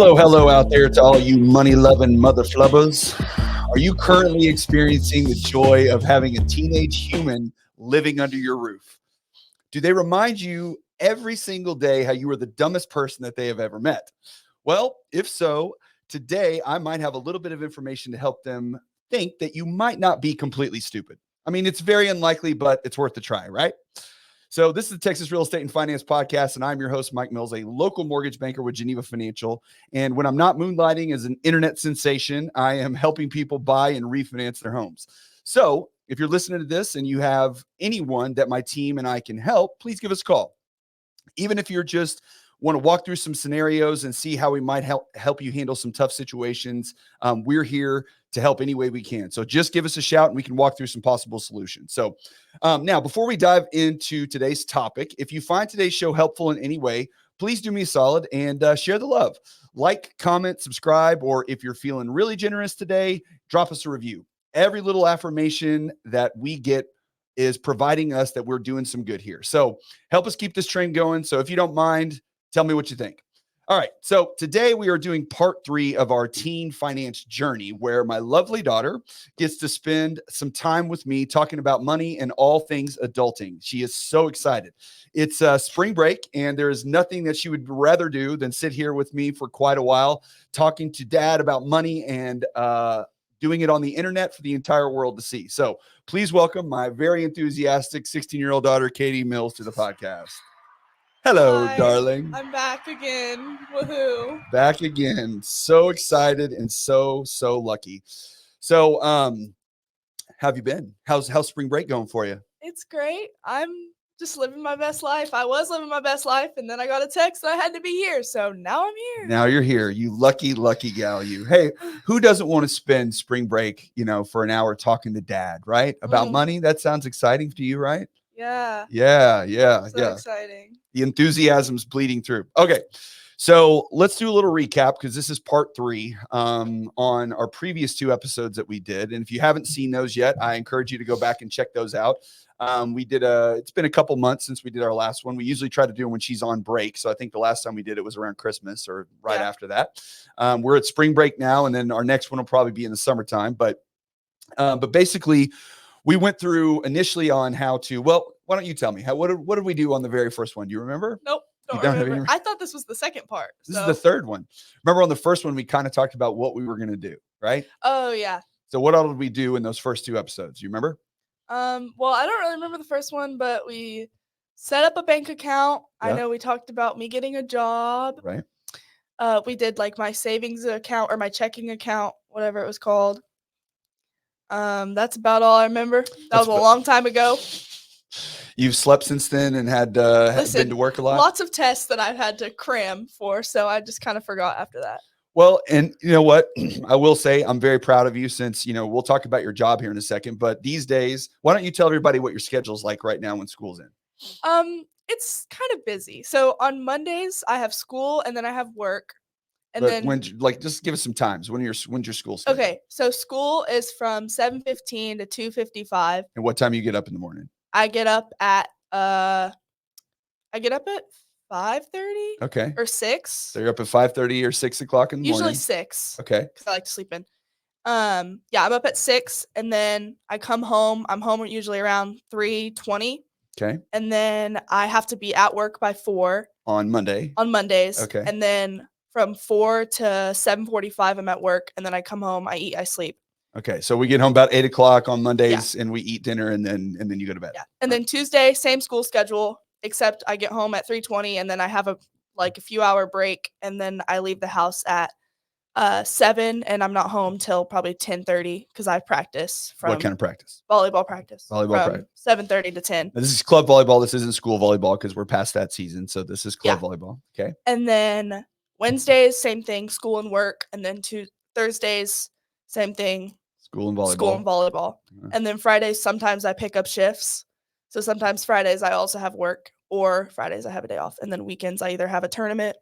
Hello out there to all you money-loving mother flubbers. Are you currently experiencing the joy of having a teenage human living under your roof? Do they remind you every single day how you are the dumbest person that they have ever met? Well, if so, today I might have a little bit of information to help them think that you might not be completely stupid. I mean, it's very unlikely, but it's worth a try, right? So this is the Texas Real Estate and Finance Podcast, and I'm your host, Mike Mills, a local mortgage banker with Geneva Financial. And when I'm not moonlighting as an internet sensation, I am helping people buy and refinance their homes. So if you're listening to this and you have anyone that my team and I can help, please give us a call. Even if you're just want to walk through some scenarios and see how we might help you handle some tough situations, we're here to help any way we can. So just give us a shout and we can walk through some possible solutions. So now, before we dive into today's topic, if you find today's show helpful in any way, please do me a solid and share the love. Like, comment, subscribe, or if you're feeling really generous today, drop us a review. Every little affirmation that we get is providing us that we're doing some good here. So help us keep this train going. So if you don't mind, tell me what you think. All right. So today we are doing part 3 of our teen finance journey, where my lovely daughter gets to spend some time with me talking about money and all things adulting. She is so excited. It's spring break, and there is nothing that she would rather do than sit here with me for quite a while, talking to dad about money and doing it on the internet for the entire world to see. So please welcome my very enthusiastic 16-year-old daughter, Catey Mills, to the podcast. Hello, Hi, darling. I'm back again. Woohoo. Back again. So excited and so lucky. So, how have you been? How's spring break going for you? It's great. I'm just living my best life. I was living my best life, and then I got a text that I had to be here. So now I'm here. Now you're here. You lucky gal, you. Hey, who doesn't want to spend spring break, for an hour talking to dad, right? About money? That sounds exciting to you, right? Yeah. Yeah. Exciting. The enthusiasm's bleeding through. Okay. So let's do a little recap, because this is part 3 on our previous 2 episodes that we did. And if you haven't seen those yet, I encourage you to go back and check those out. It's been a couple months since we did our last one. We usually try to do it when she's on break. So I think the last time we did it was around Christmas or right after that. We're at spring break now, and then our next one will probably be in the summertime. But basically, we went through initially on how to, well, why don't you tell me? What did we do on the very first one? Do you remember? Nope. Don't remember. I thought this was the second part. This is the third one. Remember on the first one, we kind of talked about what we were going to do, right? Oh, yeah. So what all did we do in those first 2 episodes? You remember? Well, I don't really remember the first one, but we set up a bank account. Yeah. I know we talked about me getting a job. Right. We did like my savings account or my checking account, whatever it was called. That's about all I remember. That was a long time ago. You've slept since then and had been to work a lot? Lots of tests that I've had to cram for, so I just kind of forgot after that. Well, and you know what? I will say I'm very proud of you, since, we'll talk about your job here in a second. But these days, why don't you tell everybody what your schedule's like right now when school's in? It's kind of busy. So on Mondays, I have school and then I have work. And then just give us some times. When's your school schedule? Okay, so school is from 7:15 to 2:55. And what time you get up in the morning? I get up at 5:30. Okay. Or 6. So you're up at 5:30 or 6 o'clock in the morning? Usually 6. Okay. Because I like to sleep in. I'm up at 6, and then I come home. I'm home usually around 3:20. Okay. And then I have to be at work by 4. On Mondays. Okay. And then from 4 to 7:45, I'm at work, and then I come home, I eat, I sleep. Okay, so we get home about 8 o'clock on Mondays, and we eat dinner, and then you go to bed. Yeah, and then Tuesday, same school schedule, except I get home at 3:20, and then I have a few hour break, and then I leave the house at 7, and I'm not home till probably 10:30 because I practice. What kind of practice? Volleyball practice. Volleyball practice. 7:30 to 10. Now, this is club volleyball. This isn't school volleyball because we're past that season. So this is club volleyball. Okay. And then Wednesdays, same thing, school and work, and then Thursdays, same thing. School and volleyball. And then Fridays, sometimes I pick up shifts. So sometimes Fridays I also have work, or Fridays I have a day off. And then weekends I either have a tournament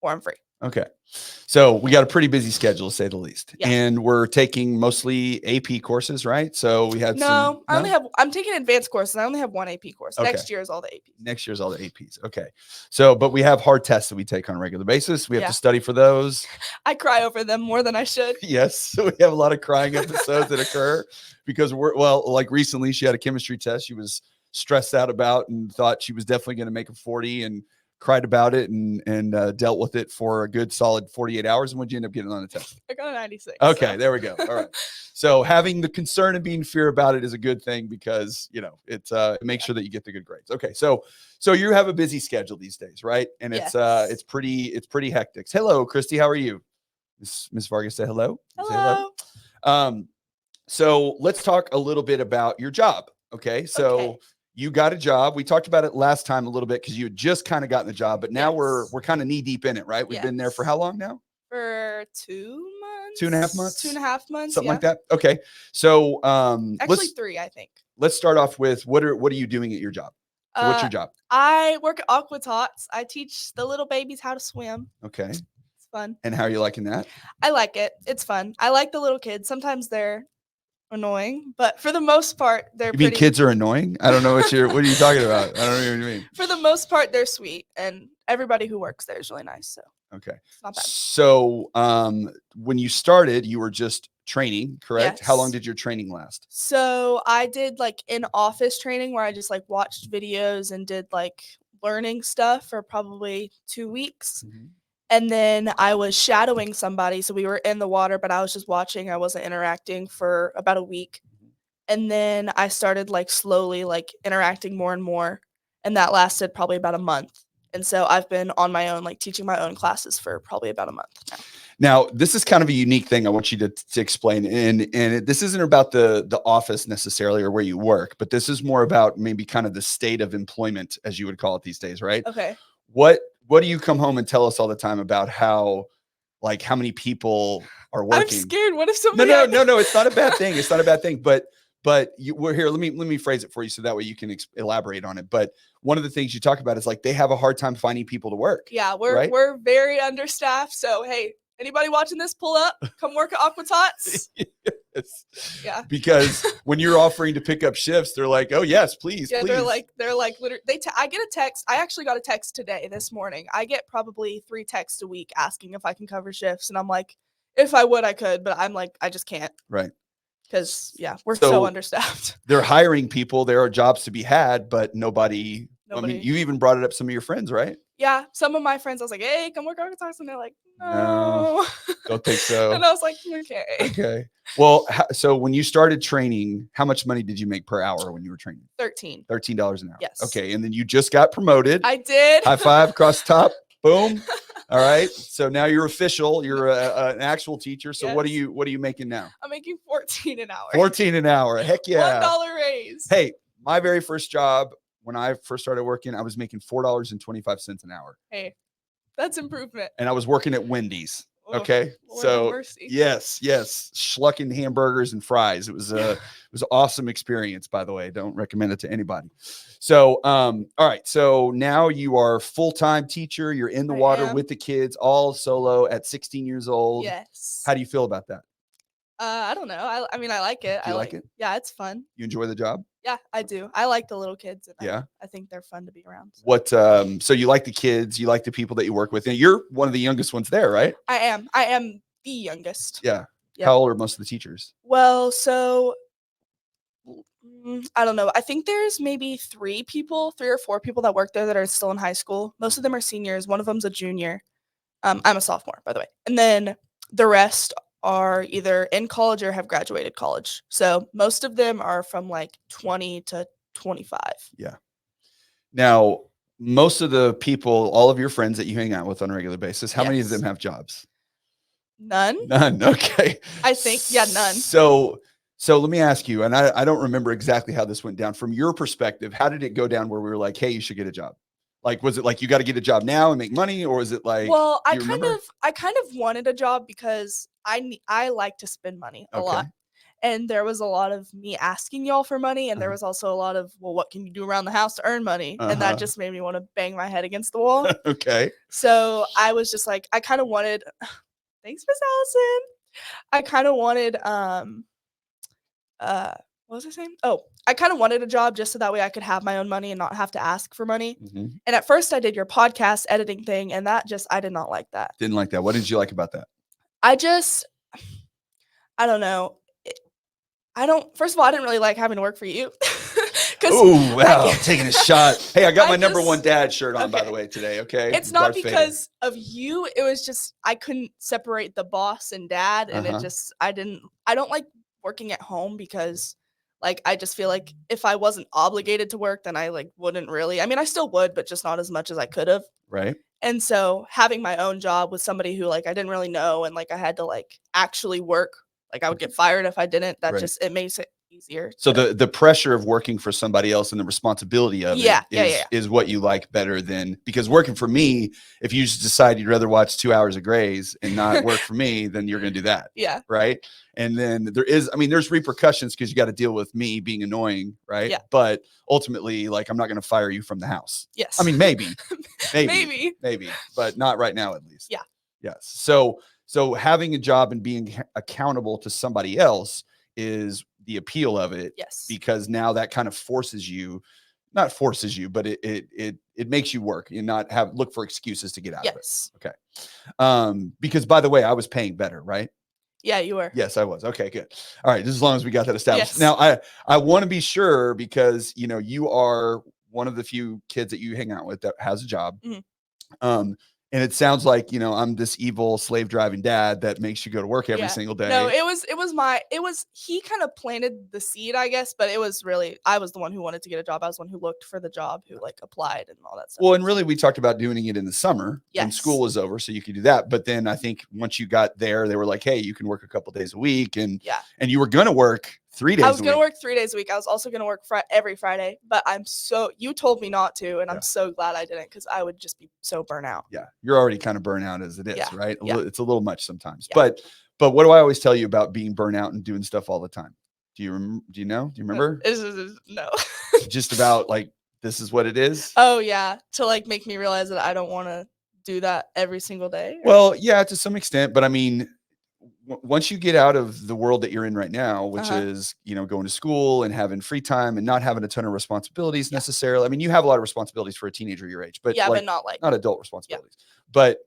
or I'm free. Okay. So we got a pretty busy schedule, to say the least. Yeah. And we're taking mostly AP courses, right? So we had No, I'm taking advanced courses. I only have one AP course. Okay. Next year is all the APs. Next year's all the APs. Okay. So, but we have hard tests that we take on a regular basis. We have Yeah. to study for those. I cry over them more than I should. Yes. So we have a lot of crying episodes that occur because like recently she had a chemistry test she was stressed out about and thought she was definitely going to make a 40 and cried about it and dealt with it for a good solid 48 hours. And what'd you end up getting on the test? I got a 96. Okay, so. there we go. All right. So having the concern and being fear about it is a good thing because it makes sure that you get the good grades. Okay, so you have a busy schedule these days, right? And Yes. it's pretty hectic. Hello, Christy. How are you? Miss Vargas, say hello. Hello. Say hello. So let's talk a little bit about your job. Okay, so. Okay. You got a job. We talked about it last time a little bit because you had just kind of gotten the job, but now we're kind of knee deep in it, right? We've been there for how long now? For 2 months. 2.5 months. 2.5 months. Something like that. Okay. So actually 3, I think. Let's start off with what are you doing at your job? So what's your job? I work at Aqua Tots. I teach the little babies how to swim. Okay. It's fun. And how are you liking that? I like it. It's fun. I like the little kids. Sometimes they're annoying, but for the most part, they're You mean kids are annoying? I don't know what are you talking about? I don't know what you mean. For the most part, they're sweet, and everybody who works there is really nice. So okay. It's not bad. So when you started, you were just training, correct? Yes. How long did your training last? So I did like in-office training where I just like watched videos and did like learning stuff for probably 2 weeks. Mm-hmm. And then I was shadowing somebody. So we were in the water, but I was just watching. I wasn't interacting for about a week. And then I started like slowly like interacting more and more. And that lasted probably about a month. And so I've been on my own, like teaching my own classes for probably about a month now. Now, this is kind of a unique thing I want you to explain. And this isn't about the office necessarily or where you work, but this is more about maybe kind of the state of employment, as you would call it these days, right? Okay. What do you come home and tell us all the time about how many people are working? I'm scared. What if somebody? No. It's not a bad thing. It's not a bad thing. But we're here. Let me phrase it for you so that way you can elaborate on it. But one of the things you talk about is like they have a hard time finding people to work. Yeah, we're very understaffed. So hey, anybody watching this, pull up, come work at Aqua Tots. Yes. Yeah. Because when you're offering to pick up shifts, they're like, "Oh yes, please." Yeah, please. they're like literally. I get a text. I actually got a text today, this morning. I get probably 3 texts a week asking if I can cover shifts, and I'm like, if I would, I could, but I'm like, I just can't. Right. Because we're so understaffed. They're hiring people. There are jobs to be had, but nobody. I mean, you even brought it up some of your friends, right? Yeah, some of my friends, I was like, hey, come work at Aqua Tots, and they're like, no. Don't think so. And I was like, okay. Okay. Well, so when you started training, how much money did you make per hour when you were training? $13 an hour. Yes. Okay. And then you just got promoted. I did. High five across the top. Boom. All right. So now you're official. You're an actual teacher. So Yes. what are you making now? I'm making $14 an hour. 14 an hour. Heck yeah. $1 raise. Hey, my very first job when I first started working, I was making $4.25 an hour. Hey, that's improvement. And I was working at Wendy's. Okay. Lord so mercy. yes, schlucking hamburgers and fries. It was an awesome experience, by the way. Don't recommend it to anybody. So, all right. So now you are full-time teacher. You're in the water with the kids, all solo at 16 years old. Yes. How do you feel about that? I don't know. I mean, I like it. Do you like it? Yeah, it's fun. You enjoy the job? Yeah, I do. I like the little kids. And Yeah. I think they're fun to be around. So. What, so you like the kids, you like the people that you work with, and you're one of the youngest ones there, right? I am the youngest. Yeah. Yep. How old are most of the teachers? Well, so I don't know. I think there's maybe 3 or 4 people that work there that are still in high school. Most of them are seniors. One of them's a junior. I'm a sophomore, by the way. And then the rest are either in college or have graduated college. So most of them are from like 20 to 25. Yeah. Now, most of the people, all of your friends that you hang out with on a regular basis, how many of them have jobs? None. Okay. I think, none. So let me ask you, and I don't remember exactly how this went down. From your perspective, how did it go down where we were like, hey, you should get a job? Like, was it like you got to get a job now and make money, or is it like? Well, I kind of wanted a job because I like to spend money a lot, And there was a lot of me asking y'all for money, and there was also a lot of, well, what can you do around the house to earn money? And that just made me want to bang my head against the wall. Okay. So I was just like, I kind of wanted, thanks, Miss Allison. I kind of wanted, what was I saying? Oh, I kind of wanted a job just so that way I could have my own money and not have to ask for money. And at first I did your podcast editing thing, and that just, I did not like that. Didn't like that. What did you like about that? I don't know. First of all, I didn't really like having to work for you. Oh, wow. Taking a shot. Hey, I got my number one dad shirt on, by the way, today. Okay. It's not because of you. It was just, I couldn't separate the boss and dad. And it just, I don't like working at home because like, I just feel like if I wasn't obligated to work, then I like wouldn't really, I mean, I still would, but just not as much as I could have. Right. And so having my own job with somebody who like, I didn't really know, and like, I had to like actually work, like I would get fired if I didn't, that just, it makes it easier. So the pressure of working for somebody else and the responsibility of it is what you like better than, because working for me, if you just decide you'd rather watch 2 hours of Grey's and not work for me, then you're going to do that. Yeah. Right. And then there's repercussions because you got to deal with me being annoying. Right. Yeah. But ultimately, like, I'm not going to fire you from the house. Yes. I mean, maybe, but not right now, at least. Yeah. Yes. So having a job and being accountable to somebody else is the appeal of it. Yes. Because now that kind of not forces you, but it makes you work and not look for excuses to get out of it. Okay. Because by the way, I was paying better, right? Yeah, you were. Yes, I was. Okay, good. All right. Just as long as we got that established. Yes. Now I want to be sure, because you are one of the few kids that you hang out with that has a job. And it sounds like, I'm this evil slave driving dad that makes you go to work every single day. No, he kind of planted the seed, I guess, but it was really, I was the one who wanted to get a job. I was the one who looked for the job, who like applied and all that stuff. Well, and really we talked about doing it in the summer when school was over, so you could do that. But then I think once you got there, they were like, hey, you can work a couple days a week. And you were going to work 3 days a week. I was going to work 3 days a week. I was also going to work every Friday, but you told me not to. And I'm so glad I didn't, because I would just be so burnt out. Yeah. You're already kind of burnt out as it is, right? Yeah. It's a little much sometimes. Yeah. But what do I always tell you about being burnt out and doing stuff all the time? Do you remember? No. Just about like, this is what it is. Oh yeah. To like make me realize that I don't want to do that every single day. Well, yeah, to some extent. But I mean, once you get out of the world that you're in right now, which is, going to school and having free time and not having a ton of responsibilities necessarily. I mean, you have a lot of responsibilities for a teenager your age, but but not adult responsibilities. But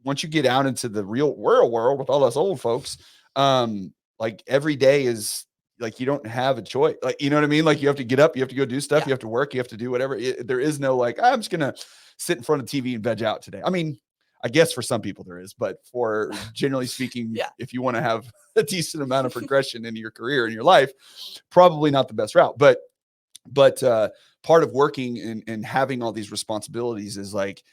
once you get out into the real world with all us old folks, like every day is like, you don't have a choice. Like, you know what I mean? Like, you have to get up, you have to go do stuff, you have to work, you have to do whatever. There is no like, I'm just going to sit in front of TV and veg out today. I mean, I guess for some people there is, but for generally speaking, if you want to have a decent amount of progression in your career and your life, probably not the best route. But part of working and having all these responsibilities is like,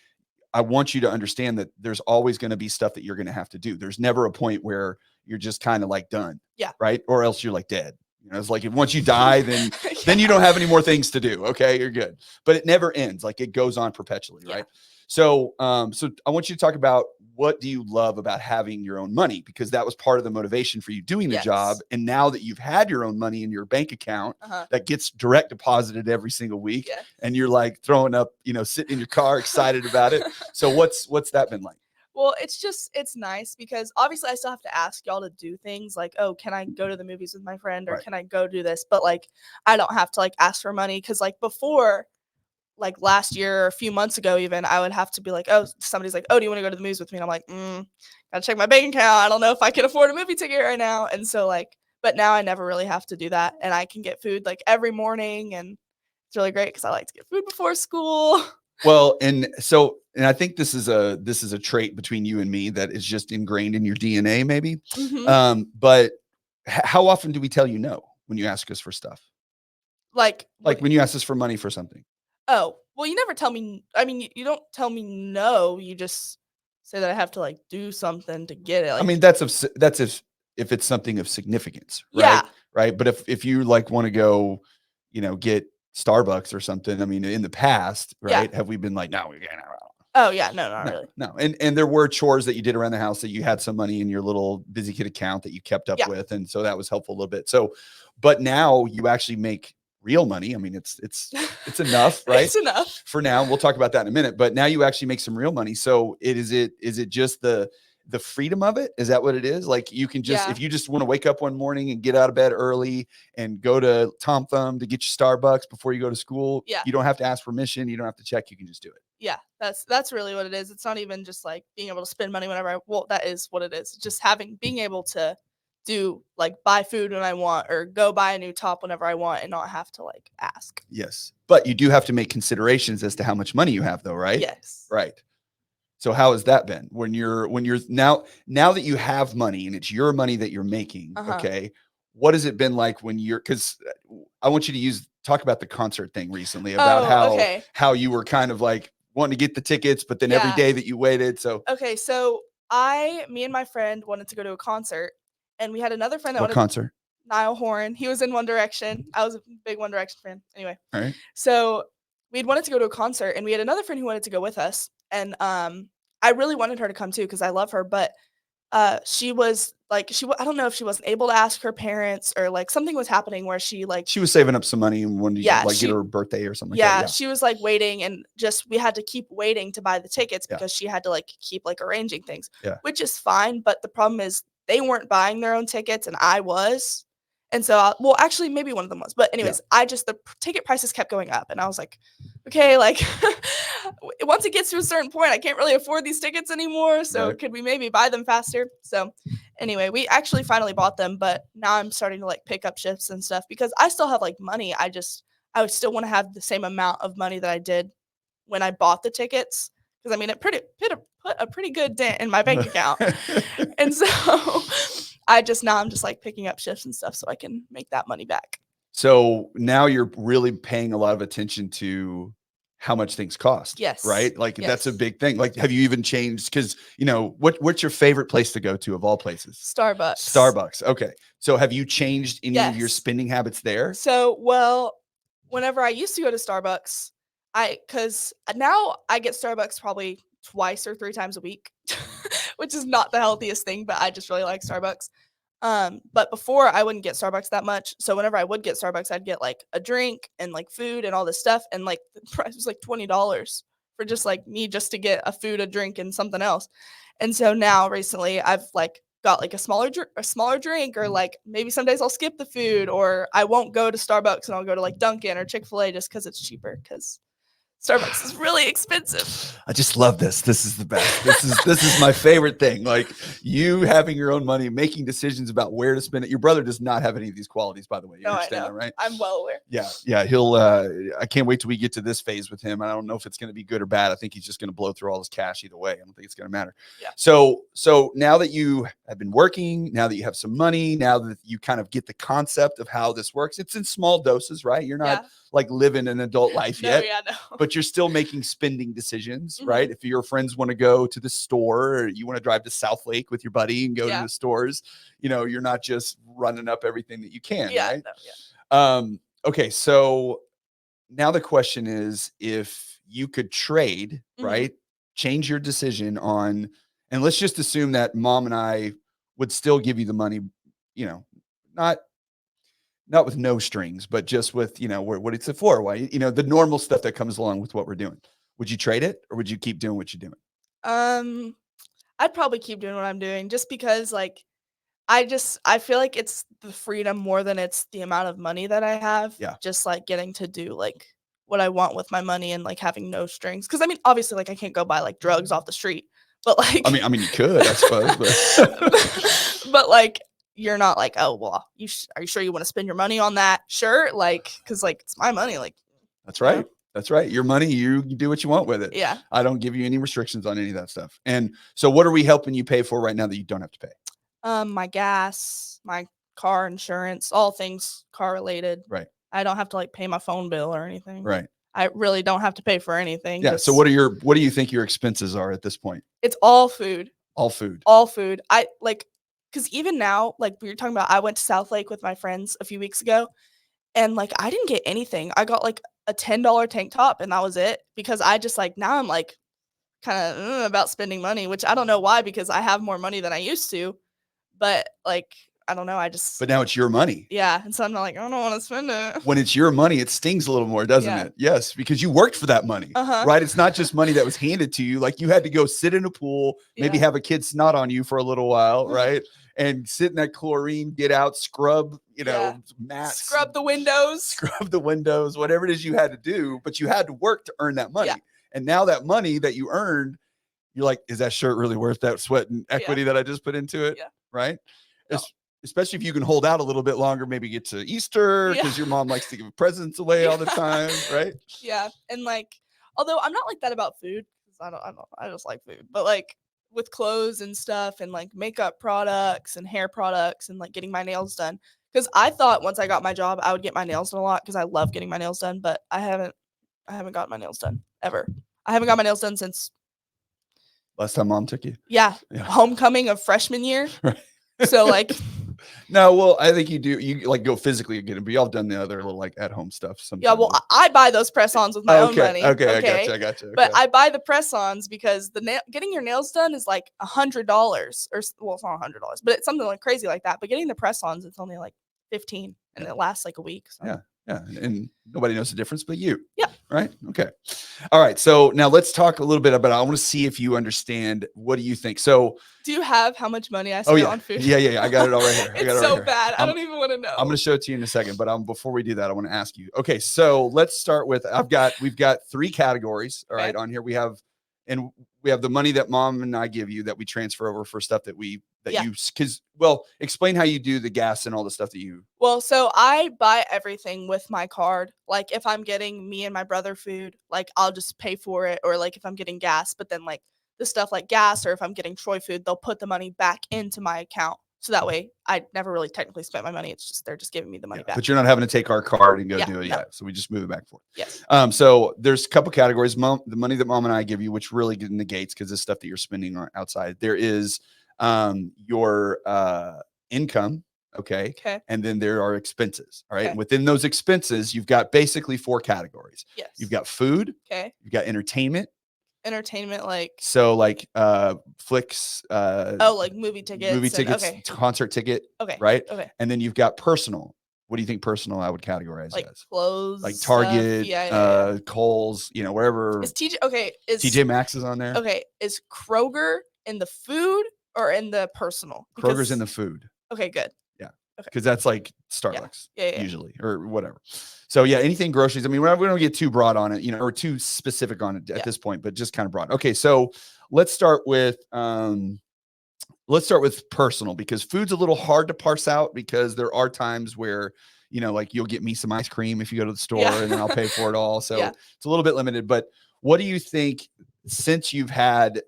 I want you to understand that there's always going to be stuff that you're going to have to do. There's never a point where you're just kind of like done. Yeah. Right. Or else you're like dead. It's like, once you die, then you don't have any more things to do. Okay. You're good. But it never ends. Like, it goes on perpetually. Right. So I want you to talk about, what do you love about having your own money? Because that was part of the motivation for you doing the job. And now that you've had your own money in your bank account that gets direct deposited every single week, and you're like throwing up, sitting in your car excited about it. So what's that been like? Well, it's nice because obviously I still have to ask y'all to do things like, oh, can I go to the movies with my friend, or can I go do this? But like, I don't have to like ask for money, because like before, like last year or a few months ago even, I would have to be like, oh, somebody's like, oh, do you want to go to the movies with me? And I'm like, gotta check my bank account. I don't know if I can afford a movie ticket right now. And so like, but now I never really have to do that. And I can get food like every morning, and it's really great because I like to get food before school. Well, and I think this is a trait between you and me that is just ingrained in your DNA, maybe. But how often do we tell you no when you ask us for stuff? Like when you ask us for money for something? Oh, well, you never tell me. I mean, you don't tell me no. You just say that I have to like do something to get it. Like, I mean, that's if it's something of significance, right? Yeah. Right. But if you like want to go, get Starbucks or something, I mean, in the past, right? Have we been like, no, we can't. Oh yeah, no, not No, really. no. And there were chores that you did around the house that you had some money in your little busy kid account that you kept up Yeah. with. And so that was helpful a little bit. So, but now you actually make real money. I mean, it's enough, right? It's enough. For now. We'll talk about that in a minute, but now you actually make some real money. So is it just the freedom of it? Is that what it is? Like you can just, Yeah. if you just want to wake up one morning and get out of bed early and go to Tom Thumb to get your Starbucks before you go to school, Yeah. you don't have to ask permission. You don't have to check. You can just do it. Yeah, that's really what it is. It's not even just like being able to spend money whenever that is what it is. Just being able to do like buy food when I want or go buy a new top whenever I want and not have to like ask. Yes. But you do have to make considerations as to how much money you have though, right? Yes. Right. So how has that been when you're now that you have money and it's your money that you're making, okay? What has it been like when cuz I want you to talk about the concert thing recently about how you were kind of like wanting to get the tickets but then every day that you waited. So okay, so me and my friend wanted to go to a concert and we had another friend that what wanted concert? Niall Horan. He was in One Direction. I was a big One Direction fan. Anyway. All right. So we'd wanted to go to a concert and we had another friend who wanted to go with us. And I really wanted her to come too because I love her. But she was like, I don't know if she wasn't able to ask her parents or like something was happening where she was saving up some money and wanted to get her birthday or something like that. Yeah, she was like waiting and we had to keep waiting to buy the tickets because she had to like keep like arranging things, which is fine. But the problem is they weren't buying their own tickets and I was. And so, actually, maybe one of them was. But anyways, the ticket prices kept going up. And I was like, okay, like once it gets to a certain point, I can't really afford these tickets anymore. So could we maybe buy them faster? So anyway, we actually finally bought them. But now I'm starting to like pick up shifts and stuff because I still have like money. I would still want to have the same amount of money that I did when I bought the tickets. Because I mean, it put a pretty good dent in my bank account. And so I'm just like picking up shifts and stuff so I can make that money back. So now you're really paying a lot of attention to how much things cost. Yes. Right. Like that's a big thing. Like, have you even changed? Cause what's your favorite place to go to of all places? Starbucks. Okay. So have you changed any of your spending habits there? So, whenever I used to go to Starbucks, cause now I get Starbucks probably twice or 3 times a week, which is not the healthiest thing, but I just really like Starbucks. But before I wouldn't get Starbucks that much. So whenever I would get Starbucks, I'd get like a drink and like food and all this stuff. And like the price was like $20 for just like me just to get a food, a drink, and something else. And so now recently I've like got like a smaller drink, or like maybe some days I'll skip the food, or I won't go to Starbucks and I'll go to like Dunkin' or Chick-fil-A just because it's cheaper, because Starbucks is really expensive. I just love this. This is the best. This is my favorite thing. Like you having your own money, making decisions about where to spend it. Your brother does not have any of these qualities, by the way. You understand that, right? I'm well aware. Yeah. He'll. I can't wait till we get to this phase with him. I don't know if it's going to be good or bad. I think he's just going to blow through all his cash either way. I don't think it's going to matter. Yeah. So now that you have been working, now that you have some money, now that you kind of get the concept of how this works, it's in small doses, right? You're not like living an adult life yet, but you're still making spending decisions, right? If your friends want to go to the store, or you want to drive to South Lake with your buddy and go to the stores, you're not just running up everything that you can, right? Okay, so now the question is, if you could trade, right? Change your decision on, and let's just assume that mom and I would still give you the money, not with no strings, but just with, what it's for, why, the normal stuff that comes along with what we're doing. Would you trade it, or would you keep doing what you're doing? I'd probably keep doing what I'm doing, just because like I feel like it's the freedom more than it's the amount of money that I have. Yeah. Just like getting to do like what I want with my money and like having no strings. Cause I mean, obviously like I can't go buy like drugs off the street, but like, I mean you could, I suppose, but but like, you're not like, oh, well, are you sure you want to spend your money on that? Sure. Like, cause like it's my money. Like, that's right. That's right. Your money, you do what you want with it. Yeah. I don't give you any restrictions on any of that stuff. And so what are we helping you pay for right now that you don't have to pay? My gas, my car insurance, all things car related. Right. I don't have to like pay my phone bill or anything. Right. I really don't have to pay for anything. Yeah. So what do you think your expenses are at this point? It's all food. All food. All food. I like, because even now, like we were talking about, I went to South Lake with my friends a few weeks ago, and like I didn't get anything. I got like a $10 tank top, and that was it, because I just like, now I'm like, kind of about spending money, which I don't know why, because I have more money than I used to. But like, I don't know. But now it's your money. Yeah. And so I'm not like, I don't want to spend it. When it's your money, it stings a little more, doesn't it? Yes, because you worked for that money, right? It's not just money that was handed to you. Like you had to go sit in a pool, maybe have a kid snot on you for a little while, right? And sit in that chlorine, get out, scrub, mats, scrub the windows, whatever it is you had to do, but you had to work to earn that money. Yeah. And now that money that you earned, you're like, is that shirt really worth that sweat and equity that I just put into it? Yeah. Right? No. Especially if you can hold out a little bit longer, maybe get to Easter because your mom likes to give presents away all the time, right? Yeah. And like, although I'm not like that about food, because I just like food, but like with clothes and stuff and like makeup products and hair products and like getting my nails done. Because I thought once I got my job, I would get my nails done a lot because I love getting my nails done, but I haven't gotten my nails done ever. I haven't got my nails done since last time mom took you. Yeah. Homecoming of freshman year. Right. So like no, well, I think you like go physically get it, but y'all have done the other little like at home stuff sometimes. Yeah, well, I buy those press-ons with my own money. Okay, I gotcha. But I buy the press-ons because getting your nails done is like $100, or well, it's not $100, but it's something like crazy like that. But getting the press-ons, it's only like $15, and it lasts like a week. So. Yeah, and nobody knows the difference but you. Yeah. Right? Okay. All right. So now let's talk a little bit about, I want to see if you understand. What do you think? So do you have how much money I spent on food? Yeah. I got it all right here. It's so bad. I don't even want to know. I'm going to show it to you in a second, but before we do that, I want to ask you. Okay. So let's start with, we've got 3 categories. All right. On here we have the money that mom and I give you that we transfer over for stuff that you, because, well, explain how you do the gas and all the stuff that you. Well, so I buy everything with my card. Like if I'm getting me and my brother food, like I'll just pay for it. Or like if I'm getting gas, but then like the stuff like gas, or if I'm getting Troy food, they'll put the money back into my account. So that way I never really technically spent my money. It's just, they're just giving me the money back. But you're not having to take our card and go do it yet. So we just move it back and forth. Yes. So there's a couple categories. The money that mom and I give you, which really negates because it's stuff that you're spending outside. There is your income. Okay. And then there are expenses. All right. And within those expenses, you've got basically 4 categories. Yes. You've got food. Okay. You've got entertainment, like flicks, like movie tickets, concert ticket, right? Okay. And then you've got personal. What do you think personal I would categorize like as? Clothes, like Target, Kohl's, wherever. Is TJ Maxx is on there? Okay, is Kroger in the food or in the personal? Kroger's in the food. Okay, good. Because that's like Starbucks usually, or whatever. So anything groceries. I mean, we don't get too broad on it, or too specific on it at this point, but just kind of broad. Okay, so let's start with personal, because food's a little hard to parse out because there are times where like you'll get me some ice cream if you go to the store and then I'll pay for it all. So it's a little bit limited. But what do you think, since you've had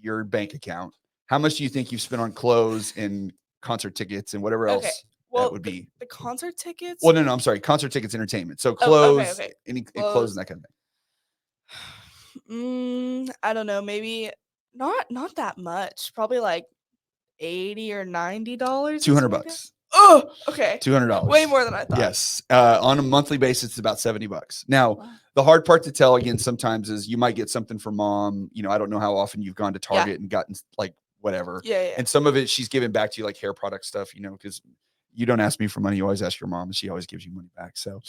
your bank account, how much do you think you've spent on clothes and concert tickets and whatever else? Well, that would be the concert tickets. Well, no, I'm sorry. Concert tickets, entertainment. So clothes, any clothes and that kind of thing. I don't know. Maybe not that much. Probably like $80 or $90. $200. Oh, okay. $200. Way more than I thought. Yes. On a monthly basis, it's about $70. Now, the hard part to tell again sometimes is you might get something for mom. I don't know how often you've gone to Target and gotten like whatever. Yeah. And some of it she's giving back to you, like hair product stuff, because you don't ask me for money. You always ask your mom, and she always gives you money back. So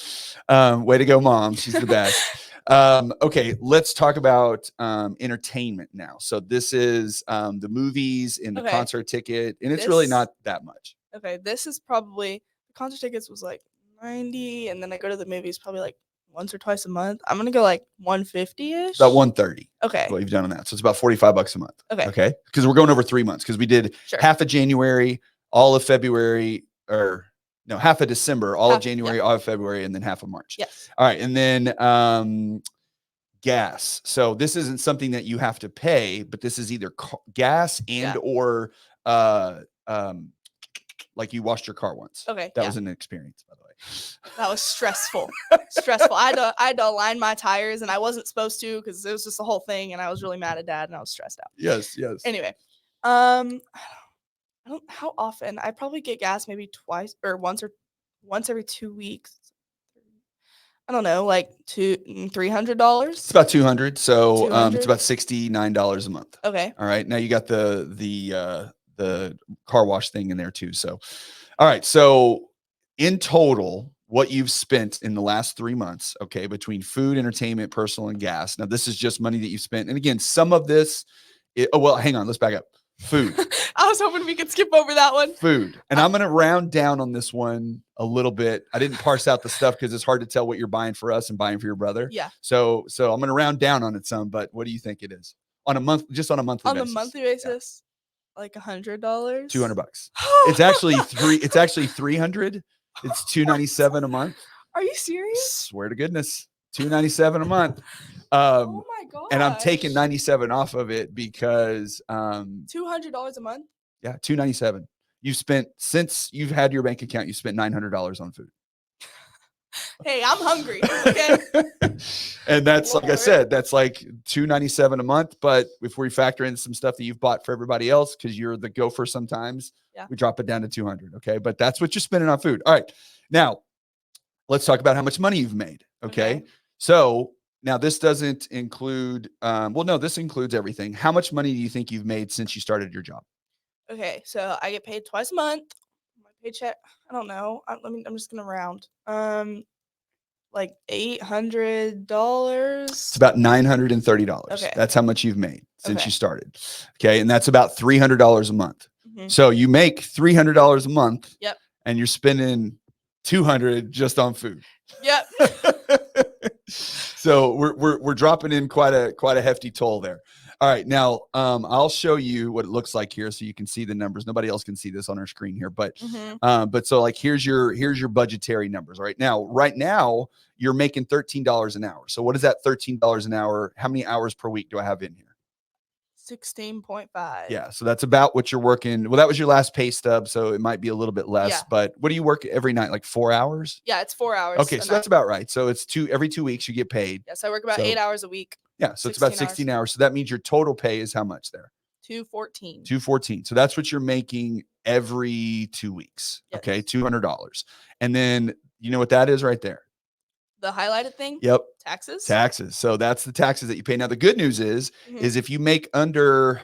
way to go, mom. She's the best. Okay, let's talk about entertainment now. So this is the movies and the concert ticket, and it's really not that much. Okay, this is probably, the concert tickets was like $90, and then I go to the movies probably like once or twice a month. I'm going to go like $150-ish. About $130. Okay. What you've done on that. So it's about $45 a month. Okay. Because we're going over 3 months, because we did half of January, all of February, or no, half of December, all of January, all of February, and then half of March. Yes. All right. And then gas. So this isn't something that you have to pay, but this is either gas and or like you washed your car once. Okay. That was an experience, by the way. That was stressful. I had to align my tires, and I wasn't supposed to because it was just the whole thing, and I was really mad at Dad, and I was stressed out. Yes. Anyway, I don't, how often? I probably get gas maybe twice or once every 2 weeks. I don't know, like It's $300. about 200. So it's 200. about $69 a month. Okay. All right. Now you got the car wash thing in there too. So, all right. So in total, what you've spent in the last 3 months, okay, between food, entertainment, personal, and gas. Now, this is just money that you've spent. And again, some of this, oh, well, hang on. Let's back up. Food. I was hoping we could skip over that one. Food. And I'm going to round down on this one a little bit. I didn't parse out the stuff because it's hard to tell what you're buying for us and buying for your brother. Yeah. So I'm going to round down on it some, but what do you think it is? On a month, just on a monthly basis. On the monthly basis, like $100. $200. It's actually 300. It's $297 a month. Are you serious? Swear to goodness. $297 a month. Oh my god. And I'm taking 97 off of it because $200 a month? yeah, $297. You've spent, since you've had your bank account, you spent $900 on food. Hey, I'm hungry. Okay. And that's Lord. like I said, that's like $297 a month. But if we factor in some stuff that you've bought for everybody else, because you're the gopher sometimes, yeah, we drop it down to 200. Okay. But that's what you're spending on food. All right. Now let's talk about how much money you've made. Okay. So now this doesn't include, this includes everything. How much money do you think you've made since you started your job? Okay. So I get paid twice a month. My paycheck, I don't know. I'm just going to round. Like $800. It's about $930. Okay. That's how much you've made since you started. Okay. And that's about $300 a month. Mm-hmm. So you make $300 a month. Yep. And you're spending $200 just on food. Yep. So we're dropping in quite a hefty toll there. All right. Now, I'll show you what it looks like here so you can see the numbers. Nobody else can see this on our screen here, but so like here's your budgetary numbers. All right. Right now you're making $13 an hour. So what is that $13 an hour? How many hours per week do I have in here? 16.5. Yeah. So that's about what you're working. Well, that was your last pay stub. So it might be a little bit less, but what do you work every night? Like 4 hours? Yeah. It's 4 hours. Okay. So that's about right. So it's every 2 weeks you get paid. Yes. I work about 8 hours a week. Yeah. So it's about 16 hours. So that means your total pay is how much there? $214. So that's what you're making every 2 weeks. Yes. Okay. $200. And then you know what that is right there? The highlighted thing? Yep. Taxes. So that's the taxes that you pay. Now, the good news is if you make under,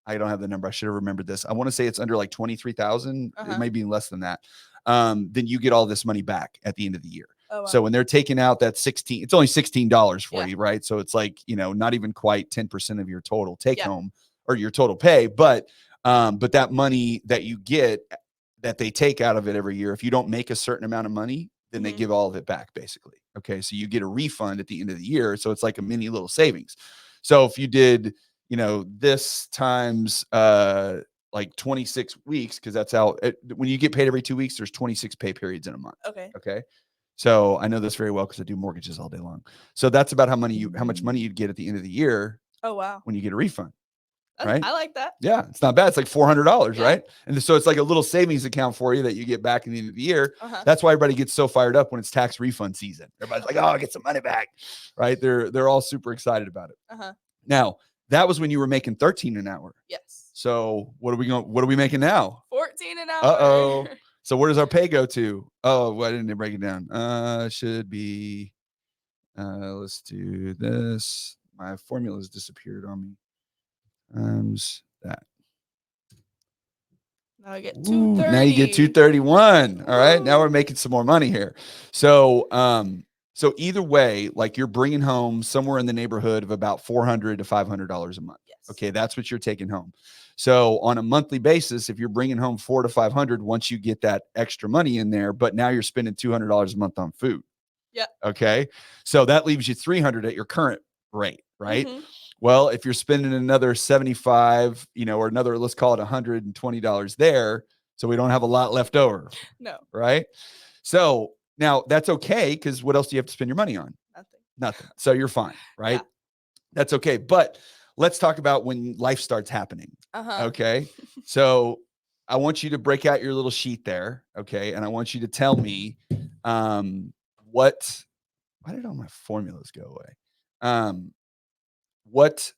I don't have the number. I should have remembered this. I want to say it's under like 23,000. It may be less than that. Then you get all this money back at the end of the year. Oh, wow. So when they're taking out that 16, it's only $16 for you, right? So it's like, not even quite 10% of your total take home or your total pay. But that money that you get, that they take out of it every year, if you don't make a certain amount of money, then they give all of it back, basically. Okay. So you get a refund at the end of the year. So it's like a mini little savings. So if you did, this times like 26 weeks, because that's how when you get paid every 2 weeks, there's 26 pay periods in a month. Okay. So I know this very well because I do mortgages all day long. So that's about how much money you'd get at the end of the year. Oh, wow. When you get a refund. Right? I like that. Yeah, it's not bad. It's like $400, right? And so it's like a little savings account for you that you get back in the end of the year. That's why everybody gets so fired up when it's tax refund season. Everybody's like, "Oh, I get some money back," right? They're all super excited about it. Now, that was when you were making 13 an hour. Yes. So what are we making now? 14 an hour. Uh-oh. So where does our pay go to? Oh, why didn't they break it down? Should be. Let's do this. My formula's disappeared on me. Times that. Now I get 230. Now you get 231. All right. Now we're making some more money here. So, so either way, like you're bringing home somewhere in the neighborhood of about $400 to $500 a month. Yes. Okay. That's what you're taking home. So on a monthly basis, if you're bringing home $400 to $500, once you get that extra money in there, but now you're spending $200 a month on food. Yeah. Okay. So that leaves you $300 at your current rate, right? Well, if you're spending another 75, or another, let's call it $120 there. So we don't have a lot left over. No. Right. So now that's okay. Because what else do you have to spend your money on? Nothing. So you're fine. Right. Yeah. That's okay. But let's talk about when life starts happening. Okay. So I want you to break out your little sheet there. Okay. And I want you to tell me why did all my formulas go away? Let's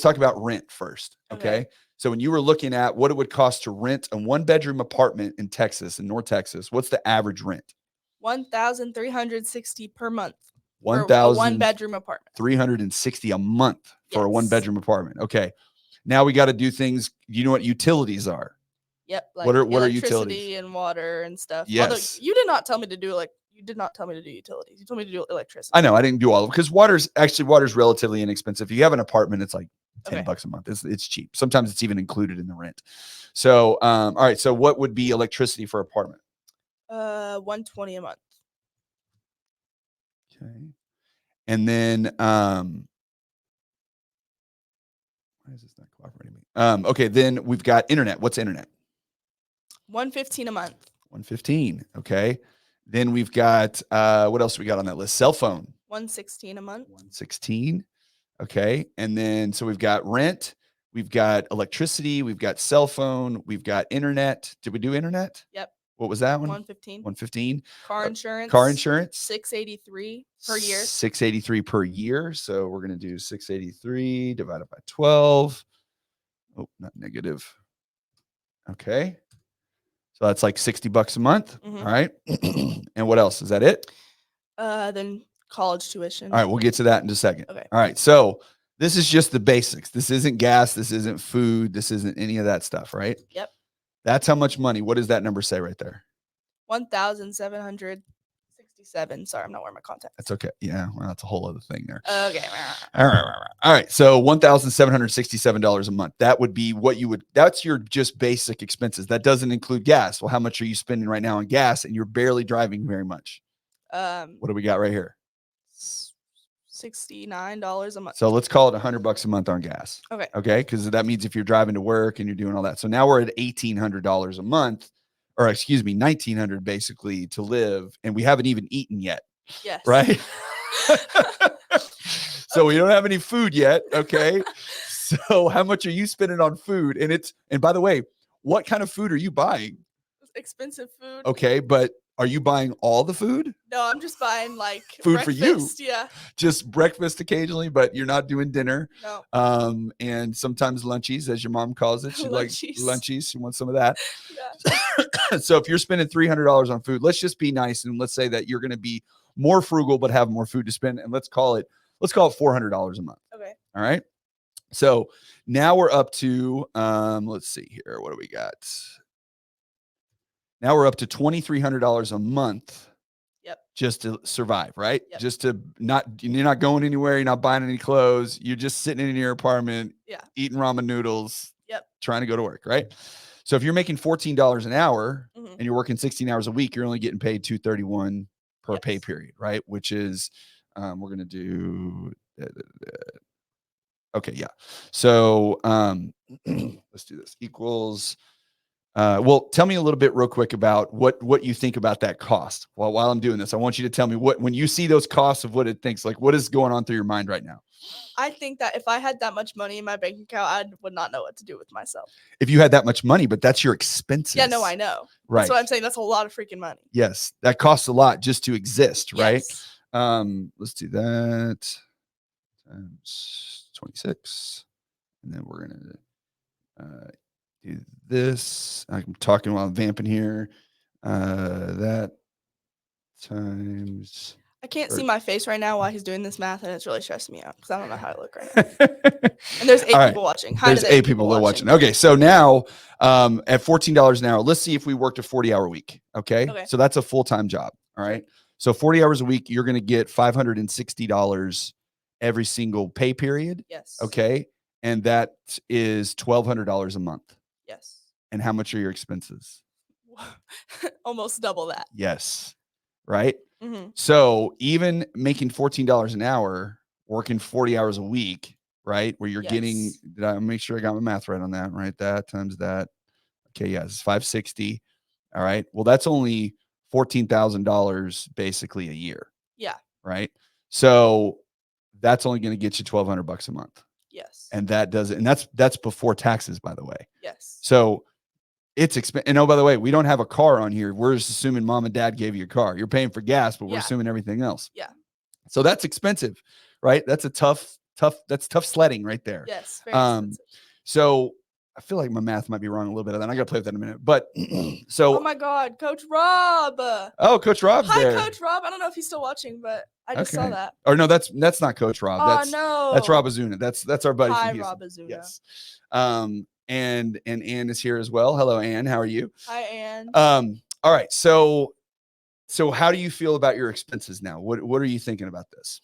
talk about rent first. Okay. So when you were looking at what it would cost to rent a 1-bedroom apartment in Texas, in North Texas, what's the average rent? $1,360 per month One for a thousand 1-bedroom apartment. 360 a month for a Yes. 1-bedroom apartment. Okay. Now we got to do things. You know what utilities are? Yep, like What are electricity utilities? and water and stuff. Yes. Although you did not tell me to do you did not tell me to do utilities. You told me to do electricity. I know I didn't do all of it because water's relatively inexpensive. If you have an apartment, it's like $10 a month. It's cheap. Sometimes it's even included in the rent. So, all right. So what would be electricity for apartment? $120 a month. Okay. And then, why is this not cooperating me? Okay. Then we've got internet. What's internet? $115 a month. 115. Okay. Then we've got, what else we got on that list? Cell phone. $116 a month. 116. Okay. And then, so we've got rent, we've got electricity, we've got cell phone, we've got internet. Did we do internet? Yep. What was that one? 115. 115. Car insurance. $683 per year. 683 per year. So we're going to do 683 divided by 12. Oh, not negative. Okay. So that's like $60 a month. Mhm. All right. And what else? Is that it? Then college tuition. All right. We'll get to that in just a second. Okay. All right. So this is just the basics. This isn't gas. This isn't food. This isn't any of that stuff, right? Yep. That's how much money. What does that number say right there? 1,767. Sorry, I'm not wearing my contacts. That's okay. Yeah. Well, that's a whole other thing there. Okay. All right. So $1,767 a month. That would be that's your just basic expenses. That doesn't include gas. Well, how much are you spending right now on gas? And you're barely driving very much. What do we got right here? $69 a month. So let's call it $100 a month on gas. Okay. Okay. Because that means if you're driving to work and you're doing all that. So now we're at $1,800 a month, or excuse me, $1,900 basically to live. And we haven't even eaten yet. Yes. Right. So we don't have any food yet. Okay. So how much are you spending on food? And by the way, what kind of food are you buying? Expensive food. Okay. But are you buying all the food? No, I'm just buying like food breakfast. For you. Yeah. Just breakfast occasionally, but you're not doing dinner. No. And sometimes lunchies, as your mom calls it. She likes lunchies. She wants some of that. Yeah. So if you're spending $300 on food, let's just be nice. And let's say that you're going to be more frugal, but have more food to spend. And let's call it $400 a month. Okay. All right. So now we're up to, let's see here. What do we got? Now we're up to $2,300 a month. Yep. Just to survive, right? Yep. Just to you're not going anywhere. You're not buying any clothes. You're just sitting in your apartment, eating ramen noodles, trying to go to work, right? So if you're making $14 an hour and you're working 16 hours a week, you're only getting paid $231 per pay period, right? Which is, we're going to do, okay. Yeah. So, let's do this equals, well, tell me a little bit real quick about what you think about that cost. While I'm doing this, I want you to tell me when you see those costs of what it thinks, like what is going on through your mind right now? I think that if I had that much money in my bank account, I would not know what to do with myself. If you had that much money, but that's your expenses. Yeah, no, I know. Right. That's what I'm saying. That's a lot of freaking money. Yes. That costs a lot just to exist, right? Yes. Let's do that times 26. And then we're going to do this. I'm talking while I'm vamping here. That times. I can't see my face right now while he's doing this math, and it's really stressing me out because I don't know how I look right now. And there's 8 people watching. Hi, there's 8 people watching. Okay, so now at $14 an hour, let's see if we worked a 40-hour week. Okay, so that's a full-time job. All right, so 40 hours a week, you're going to get $560 every single pay period. Yes. Okay, and that is $1,200 a month. Yes. And how much are your expenses? Almost double that. Yes. Right. Mm-hmm. So even making $14 an hour, working 40 hours a week, right? Where you're getting, did I make sure I got my math right on that? Right. That times that. Okay. Yeah. It's 560. All right. Well, that's only $14,000 basically a year. Yeah. Right. So that's only going to get you $1,200 a month. Yes. And that does it. And that's before taxes, by the way. Yes. So it's expensive. And oh, by the way, we don't have a car on here. We're just assuming mom and dad gave you a car. You're paying for gas, but we're assuming everything else. Yeah. So that's expensive, right? That's a tough sledding right there. Yes. Very expensive. So I feel like my math might be wrong a little bit, and I got to play with that in a minute. But Oh so, my God, Coach Rob. oh, Coach Rob's Hi, there. Coach Rob. I don't know if he's still watching, but I just saw that. Or no, that's not Coach Rob. Oh That's Rob no. Azuna. That's our buddy Hi, from Houston. Rob Azuna. Yes. And Ann is here as well. Hello, Ann. How are you? Hi, Ann. All right. So how do you feel about your expenses now? What are you thinking about this?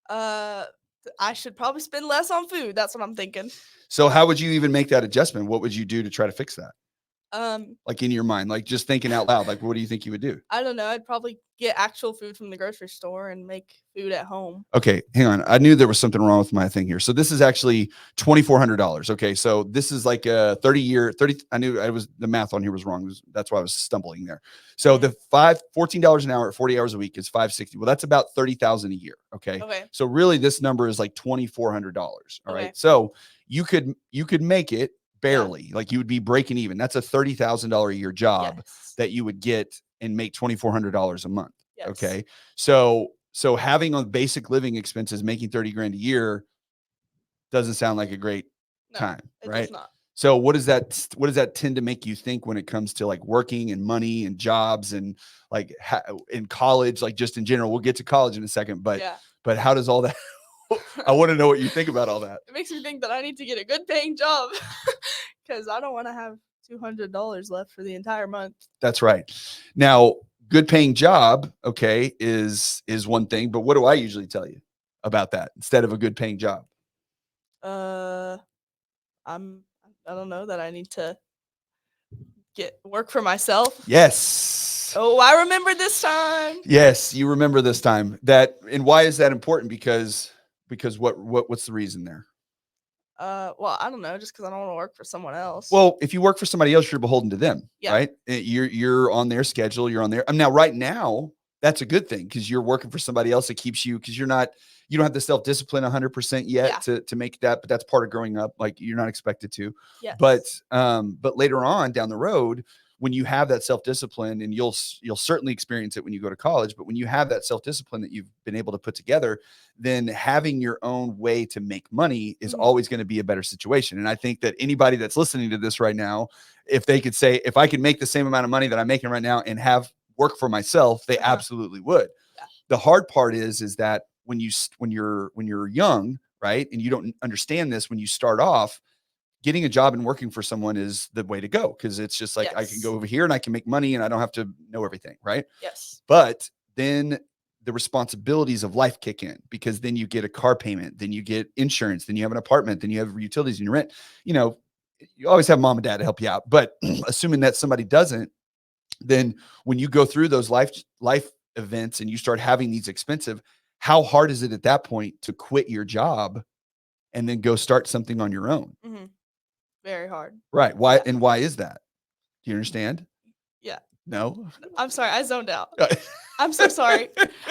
I should probably spend less on food. That's what I'm thinking. So how would you even make that adjustment? What would you do to try to fix that? Like in your mind, like just thinking out loud, like what do you think you would do? I don't know. I'd probably get actual food from the grocery store and make food at home. Okay, hang on. I knew there was something wrong with my thing here. So this is actually $2,400. Okay, so this is like a 30-year. I knew the math on here was wrong. That's why I was stumbling there. So the $14 an hour at 40 hours a week is $560. Well, that's about $30,000 a year. Okay. So really, this number is like $2,400. All right. So you could make it barely, like you would be breaking even. That's a $30,000 a year job that you would get and make $2,400 a month. Okay. So having on basic living expenses, making 30 grand a year doesn't sound like a great time, right? It does not. So what does that tend to make you think when it comes to like working and money and jobs and like in college, like just in general? We'll get to college in a second, but how does all that I want to know what you think about all that. It makes me think that I need to get a good paying job because I don't want to have $200 left for the entire month. That's right. Now, good paying job, okay, is one thing, but what do I usually tell you about that instead of a good paying job? I don't know, that I need to work for myself. Yes. Oh, I remember this time. Yes, you remember this time. And why is that important? Because what's the reason there? Well, I don't know, just because I don't want to work for someone else. Well, if you work for somebody else, you're beholden to them, right? You're on their schedule. You're on their. Now, right now, that's a good thing because you're working for somebody else that keeps you, because you don't have the self-discipline 100% yet to make that, but that's part of growing up. Like you're not expected to. Yes. But later on down the road, when you have that self-discipline, and you'll certainly experience it when you go to college, but when you have that self-discipline that you've been able to put together, then having your own way to make money is always going to be a better situation. And I think that anybody that's listening to this right now, if they could say, if I could make the same amount of money that I'm making right now and have work for myself, they absolutely would. Yeah. The hard part is that when you're young, right, and you don't understand this when you start off, getting a job and working for someone is the way to go, because it's just like I can go over here and I can make money and I don't have to know everything, right? Yes. But then the responsibilities of life kick in, because then you get a car payment, then you get insurance, then you have an apartment, then you have utilities and your rent. You know, you always have mom and dad to help you out, but assuming that somebody doesn't, then when you go through those life events and you start having these expensive, how hard is it at that point to quit your job and then go start something on your own? Mm-hmm. Very hard. Right. Why? Yeah. And why is that? Do you understand? Yeah. No? I'm sorry. I zoned out. I'm so sorry.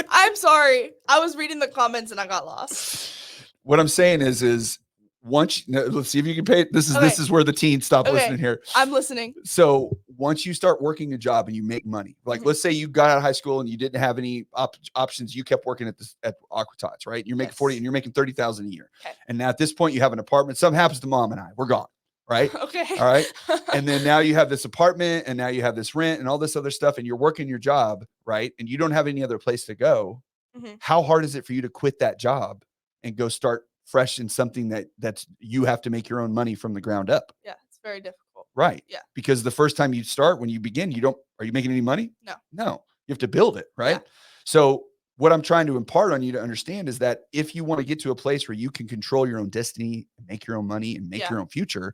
I'm sorry. I was reading the comments and I got lost. What I'm saying is once, let's see if you can pay it. This is where the teens stop listening here. I'm listening. So once you start working a job and you make money, like let's say you got out of high school and you didn't have any options. You kept working at Aqua-Tots, right? You're making 40 and you're making 30,000 a year. Okay. And now at this point you have an apartment. Something happens to mom and I, we're gone. Right. Okay. All right. And then now you have this apartment and now you have this rent and all this other stuff and you're working your job. Right. And you don't have any other place to go. Mm-hmm. How hard is it for you to quit that job and go start fresh in something that's you have to make your own money from the ground up? Yeah. It's very difficult. Right. Yeah. Because the first time you start, when you begin, are you making any money? No. You have to build it. Right. Yeah. So what I'm trying to impart on you to understand is that if you want to get to a place where you can control your own destiny, make your own money, and make your own future,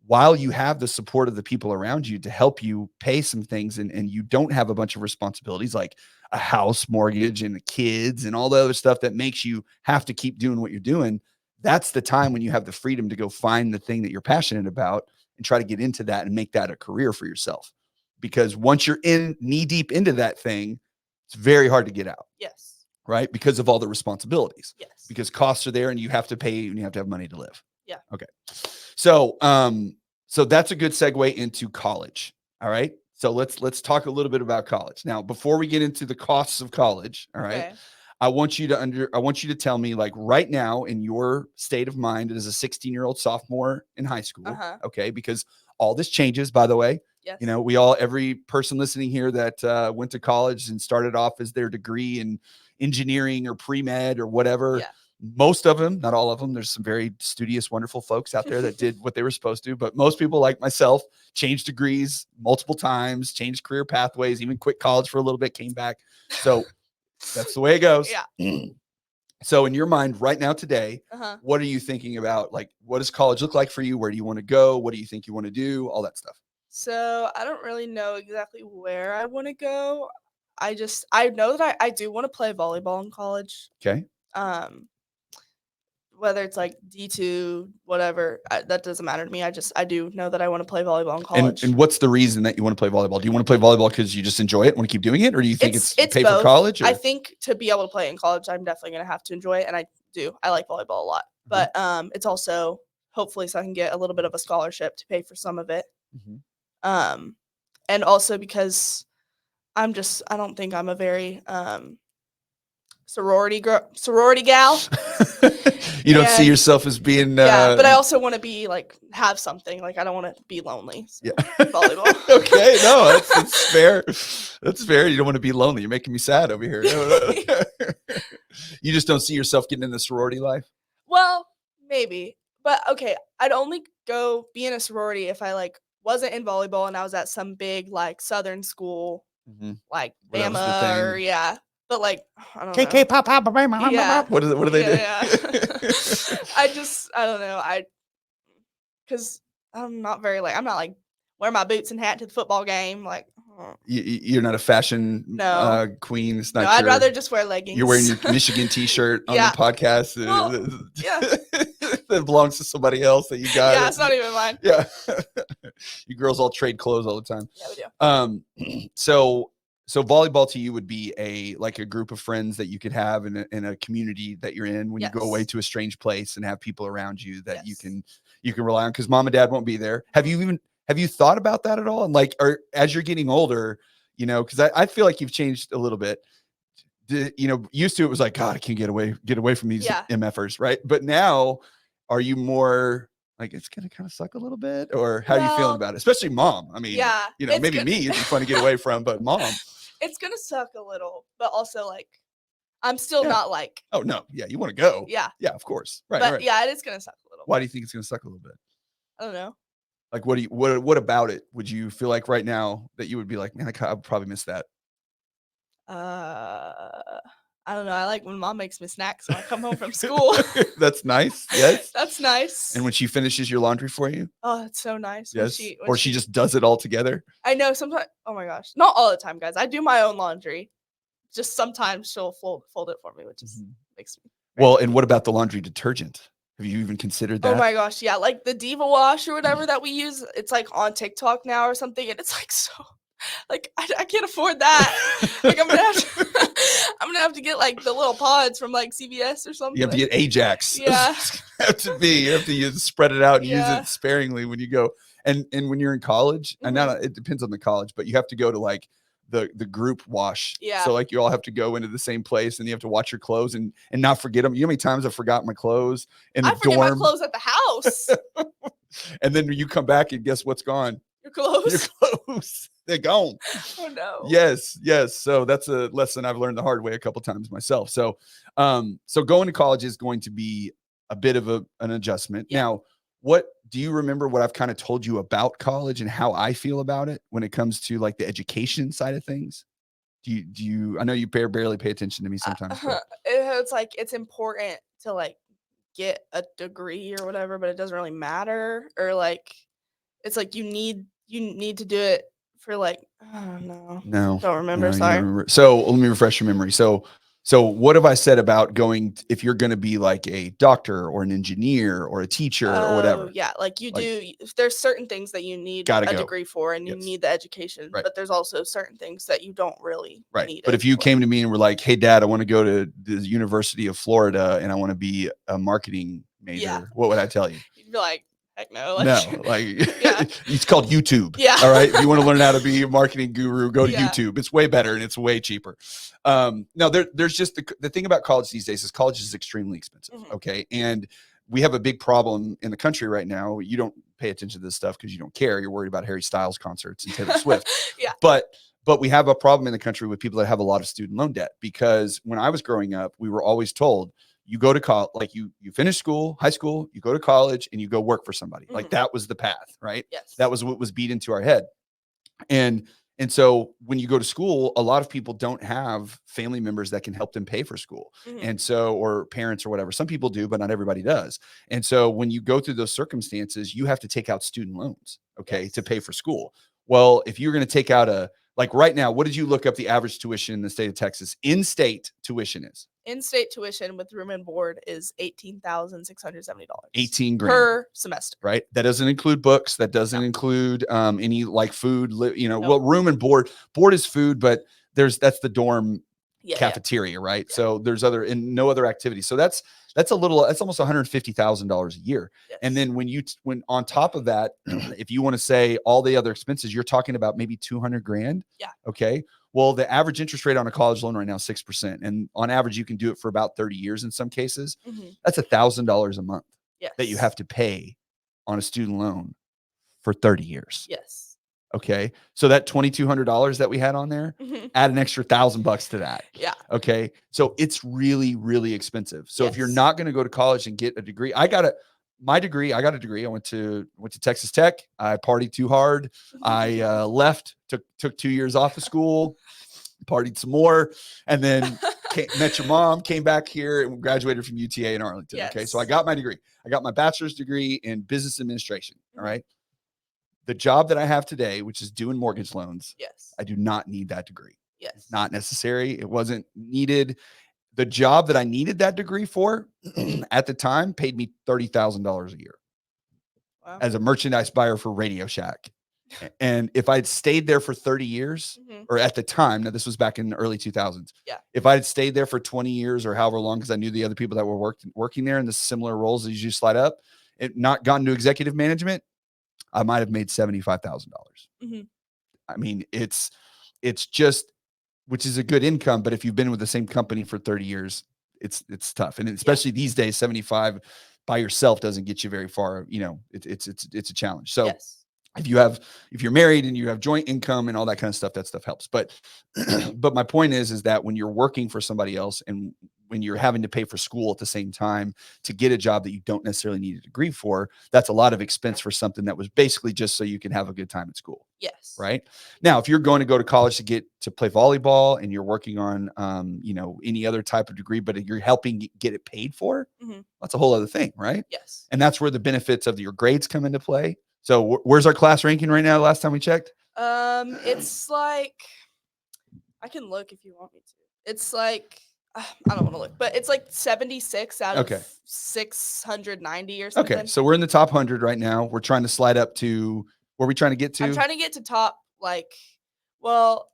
while you have the support of the people around you to help you pay some things, and you don't have a bunch of responsibilities like a house mortgage and the kids and all the other stuff that makes you have to keep doing what you're doing, that's the time when you have the freedom to go find the thing that you're passionate about and try to get into that and make that a career for yourself. Because once you're in knee deep into that thing, it's very hard to get out. Yes. Right? Because of all the responsibilities. Yes. Because costs are there and you have to pay and you have to have money to live. Yeah. Okay. So that's a good segue into college. All right. So let's talk a little bit about college. Now, before we get into the costs of college, all right, I want you to tell me, like, right now in your state of mind as a 16-year-old sophomore in high school. Okay. Because all this changes, by the way. Yes. You know, every person listening here that went to college and started off as their degree in engineering or pre-med or whatever. Yeah. Most of them, not all of them. There's some very studious, wonderful folks out there that did what they were supposed to. But most people, like myself, changed degrees multiple times, changed career pathways, even quit college for a little bit, came back. So that's the way it goes. Yeah. So in your mind right now today, what are you thinking about? Like, what does college look like for you? Where do you want to go? What do you think you want to do? All that stuff. So I don't really know exactly where I want to go. I know that I do want to play volleyball in college. Okay. Whether it's like D2, whatever, that doesn't matter to me. I do know that I want to play volleyball in college. And what's the reason that you want to play volleyball? Do you want to play volleyball because you just enjoy it, want to keep doing it, or do you think it's pay both. for college? Or? I think to be able to play in college, I'm definitely going to have to enjoy it, and I do. I like volleyball a lot, but it's also hopefully so I can get a little bit of a scholarship to pay for some of it. And also because I don't think I'm a very sorority gal. You don't see yourself as being yeah, but I also want to be like have something. Like I don't want to be lonely. So volleyball. Okay, no, that's fair. That's fair. You don't want to be lonely. You're making me sad over here. You just don't see yourself getting in the sorority life? Well, maybe. But okay, I'd only go be in a sorority if I like wasn't in volleyball and I was at some big like Southern school, like Bama or But like I don't know. KK pop pop Bama. Yeah. What do they do? Yeah. I don't know. Because I'm not like wear my boots and hat to the football game. Like you're not a fashion queen. It's not. No, I'd rather just wear leggings. You're wearing your Michigan T-shirt on the podcast. Well, that belongs to somebody else that you got. Yeah, it's not even mine. Yeah, you girls all trade clothes all the time. Yeah, we do. So volleyball to you would be a group of friends that you could have in a community that you're in when you go away to a strange place and have people around you that you can rely on because mom and dad won't be there. Have you thought about that at all? And like, or as you're getting older, you know, because I feel like you've changed a little bit. Used to it was like, God, I can't get away from these MFers, right? But now, are you more like it's gonna kind of suck a little bit, or how are you feeling about it? Especially mom. I mean, maybe me it'd be fun to get away from, but mom, it's gonna suck a little, but also like I'm still not like. Oh no, yeah, you want to go? Yeah, of course, right. But it is gonna suck a little. Why do you think it's gonna suck a little bit? I don't know. Like, what about it would you feel like right now that you would be like, man, I would probably miss that? I don't know. I like when mom makes me snacks when I come home from school. That's nice. Yes. That's nice. And when she finishes your laundry for you? Oh, that's so nice. Yes. Or she just does it all together? I know sometimes. Oh my gosh. Not all the time, guys. I do my own laundry. Just sometimes she'll fold it for me, which is makes me. Well, and what about the laundry detergent? Have you even considered that? Oh my gosh. Yeah. Like the Diva Wash or whatever that we use. It's like on TikTok now or something. And it's like so. Like I can't afford that. Like I'm gonna have to get like the little pods from like CVS or something. You have to get Ajax. Yeah. You have to spread it out and use it sparingly when you go. And when you're in college, and now it depends on the college, but you have to go to like the group wash. Yeah. So like you all have to go into the same place and you have to watch your clothes and not forget them. You know how many times I've forgotten my clothes in the dorm? I forget my clothes at the house. And then you come back and guess what's gone? Your clothes. Your clothes. They're gone. Oh no. Yes. So that's a lesson I've learned the hard way a couple times myself. So going to college is going to be a bit of an adjustment. Yeah. Now, what do you remember what I've kind of told you about college and how I feel about it when it comes to like the education side of things? Do you I know you barely pay attention to me sometimes. It's like it's important to like get a degree or whatever, but it doesn't really matter. Or like it's like you need to do it for like I don't know. No. Don't remember. Sorry. Remember. So let me refresh your memory. So what have I said about going if you're going to be like a doctor or an engineer or a teacher or whatever? Yeah, like you do. There's certain things that you need a degree for, and you need the education. Right. But there's also certain things that you don't really need. But if you came to me and were like, "Hey, Dad, I want to go to the University of Florida and I want to be a marketing major," what would I tell you? You'd be like, heck no. No, like Yeah. it's called YouTube. Yeah. All right. If you want to learn how to be a marketing guru, go to Yeah. YouTube. It's way better and it's way cheaper. No, there's just the thing about college these days is college is extremely expensive. Mhm. Okay. And we have a big problem in the country right now. You don't pay attention to this stuff because you don't care. You're worried about Harry Styles concerts and Taylor Swift. Yeah. But we have a problem in the country with people that have a lot of student loan debt, because when I was growing up, we were always told, you go to college, like you finish school, high school, you go to college and you go work for somebody. Like that was the path, right? Yes. That was what was beat into our head. And so when you go to school, a lot of people don't have family members that can help them pay for school. And so, or parents or whatever. Some people do, but not everybody does. And so when you go through those circumstances, you have to take out student loans, okay, to pay for school. Well, if you're going to take out like right now, what did you look up the average tuition in the state of Texas? In-state tuition is? In-state tuition with room and board is $18,670. 18 grand per semester. Right. That doesn't include books. That doesn't include any like food, well, room and board is food, but that's the dorm cafeteria, right? Yeah. So there's no other activity. So that's almost $150,000 a year. Yes. And then when on top of that, if you want to say all the other expenses, you're talking about maybe 200 grand. Yeah. Okay. Well, the average interest rate on a college loan right now is 6%. And on average, you can do it for about 30 years in some cases. That's $1,000 a month that you have to pay on a student loan for 30 years. Yes. Okay. So that $2,200 that we had on there, add an extra $1,000 to that. Yeah. Okay. So it's really, really expensive. So if you're not going to go to college and get a degree, I got a degree. I went to Texas Tech. I partied too hard. I left, took 2 years off of school, partied some more, and then met your mom, came back here and graduated from UTA in Arlington. Yes. Okay. So I got my degree. I got my bachelor's degree in business administration. All right. The job that I have today, which is doing mortgage loans, I do not need that degree. Yes. It's not necessary. It wasn't needed. The job that I needed that degree for at the time paid me $30,000 a year as a merchandise buyer for Radio Shack. And if I'd stayed there for 30 years, or at the time, now this was back in the early 2000s. Yeah. If I had stayed there for 20 years or however long, because I knew the other people that were working there in the similar roles as you slide up, it not gotten to executive management, I might have made $75,000. I mean, it's just, which is a good income, but if you've been with the same company for 30 years, it's tough. And especially these days, 75 by yourself doesn't get you very far. It's a challenge. So if you're married and you have joint income and all that kind of stuff, that stuff helps. But my point is that when you're working for somebody else and when you're having to pay for school at the same time to get a job that you don't necessarily need a degree for, that's a lot of expense for something that was basically just so you can have a good time at school. Yes. Right. Now, if you're going to go to college to play volleyball and you're working on, any other type of degree, but you're helping get it paid for, that's a whole other thing. Right. Yes. And that's where the benefits of your grades come into play. So where's our class ranking right now? Last time we checked? It's like, I can look if you want me to. It's like, I don't want to look, but it's like 76 out of 690 or something. Okay, so we're in the top 100 right now. We're trying to slide up to, where are we trying to get to? I'm trying to get to top,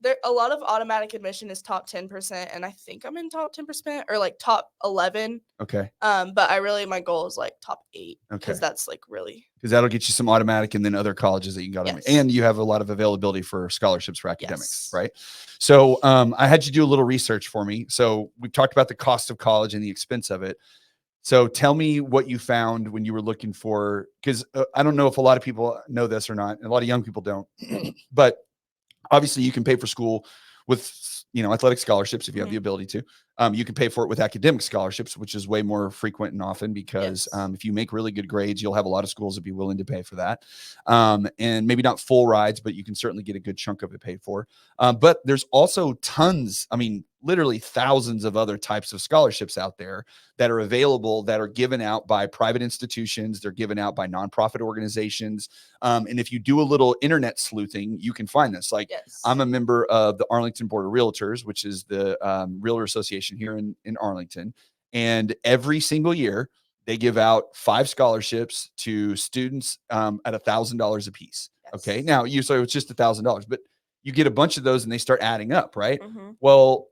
there a lot of automatic admission is top 10%, and I think I'm in top 10% or like top 11. Okay. But my goal is like top 8 because that's like really, because that'll get you some automatic and then other colleges that you can go to, and you have a lot of availability for scholarships for academics, right? So I had you do a little research for me. So we've talked about the cost of college and the expense of it. So tell me what you found when you were looking for, because I don't know if a lot of people know this or not, and a lot of young people don't, but obviously you can pay for school with, athletic scholarships if you have the ability to. You can pay for it with academic scholarships, which is way more frequent and often because if you make really good grades, you'll have a lot of schools that be willing to pay for that. And maybe not full rides, but you can certainly get a good chunk of it paid for. But there's also tons, literally thousands of other types of scholarships out there that are available, that are given out by private institutions. They're given out by nonprofit organizations. And if you do a little internet sleuthing, you can find this. I'm a member of the Arlington Board of Realtors, which is the Realtor Association here in Arlington. And every single year, they give out 5 scholarships to students at $1,000 a piece. Yes. Okay. Now, so it's just $1,000, but you get a bunch of those and they start adding up, right? Well,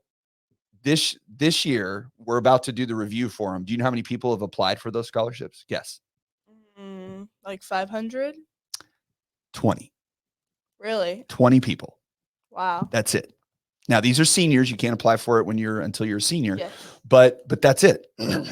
this year, we're about to do the review for them. Do you know how many people have applied for those scholarships? Guess. Like 500? 20. Really? 20 people. Wow. That's it. Now, these are seniors. You can't apply for it until you're a senior, Yes. but that's it.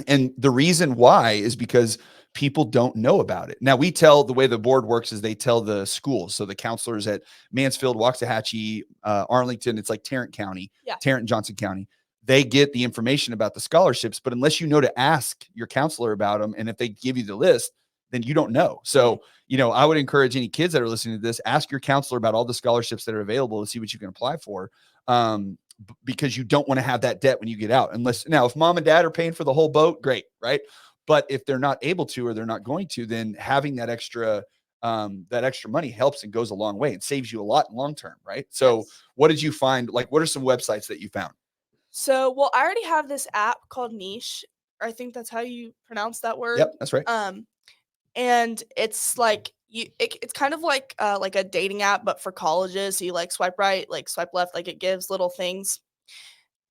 And the reason why is because people don't know about it. Now, the way the board works is they tell the schools. So the counselors at Mansfield, Waxahachie, Arlington, it's like Tarrant County, Yeah. Tarrant and Johnson County. They get the information about the scholarships, but unless you know to ask your counselor about them, and if they give you the list, then you don't know. So, I would encourage any kids that are listening to this, ask your counselor about all the scholarships that are available to see what you can apply for. Because you don't want to have that debt when you get out. If mom and dad are paying for the whole boat, great, right? But if they're not able to, or they're not going to, then having that extra money helps and goes a long way and saves you a lot in long term, right? So What did you find? Like, what are some websites that you found? So, I already have this app called Niche. I think that's how you pronounce that word. Yep, that's right. And it's like it's kind of like a dating app, but for colleges. So you like swipe right, like swipe left, like it gives little things.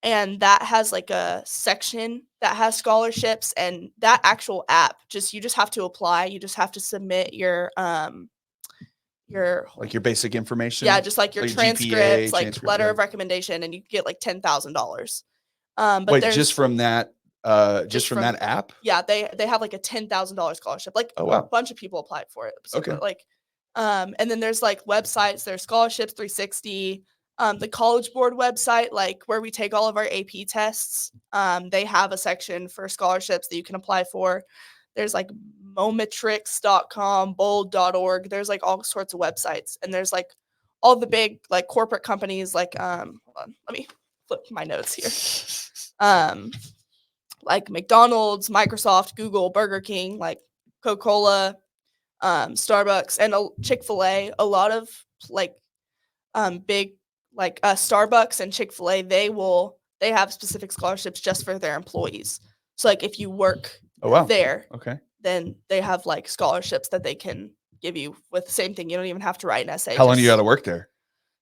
And that has like a section that has scholarships, and that actual app you just have to apply. You just have to submit your like your basic information. Yeah, just like your transcripts, like transcript, letter yeah. of recommendation, and you get like $10,000. But wait, just from that app? Yeah, they have like a $10,000 scholarship. Like, oh wow, a bunch of people applied for it. So, okay. Like, and then there's like websites. There's Scholarships 360. The College Board website, like where we take all of our AP tests. They have a section for scholarships that you can apply for. There's like mometrics.com, bold.org. There's like all sorts of websites, and there's like all the big like corporate companies. Like, hold on, let me flip my notes here. Like McDonald's, Microsoft, Google, Burger King, like Coca-Cola, Starbucks, and Chick-fil-A. A lot of like big like Starbucks and Chick-fil-A, they have specific scholarships just for their employees. So like if you work there, okay, then they have like scholarships that they can give you with the same thing. You don't even have to write an essay. How long do you got to work there?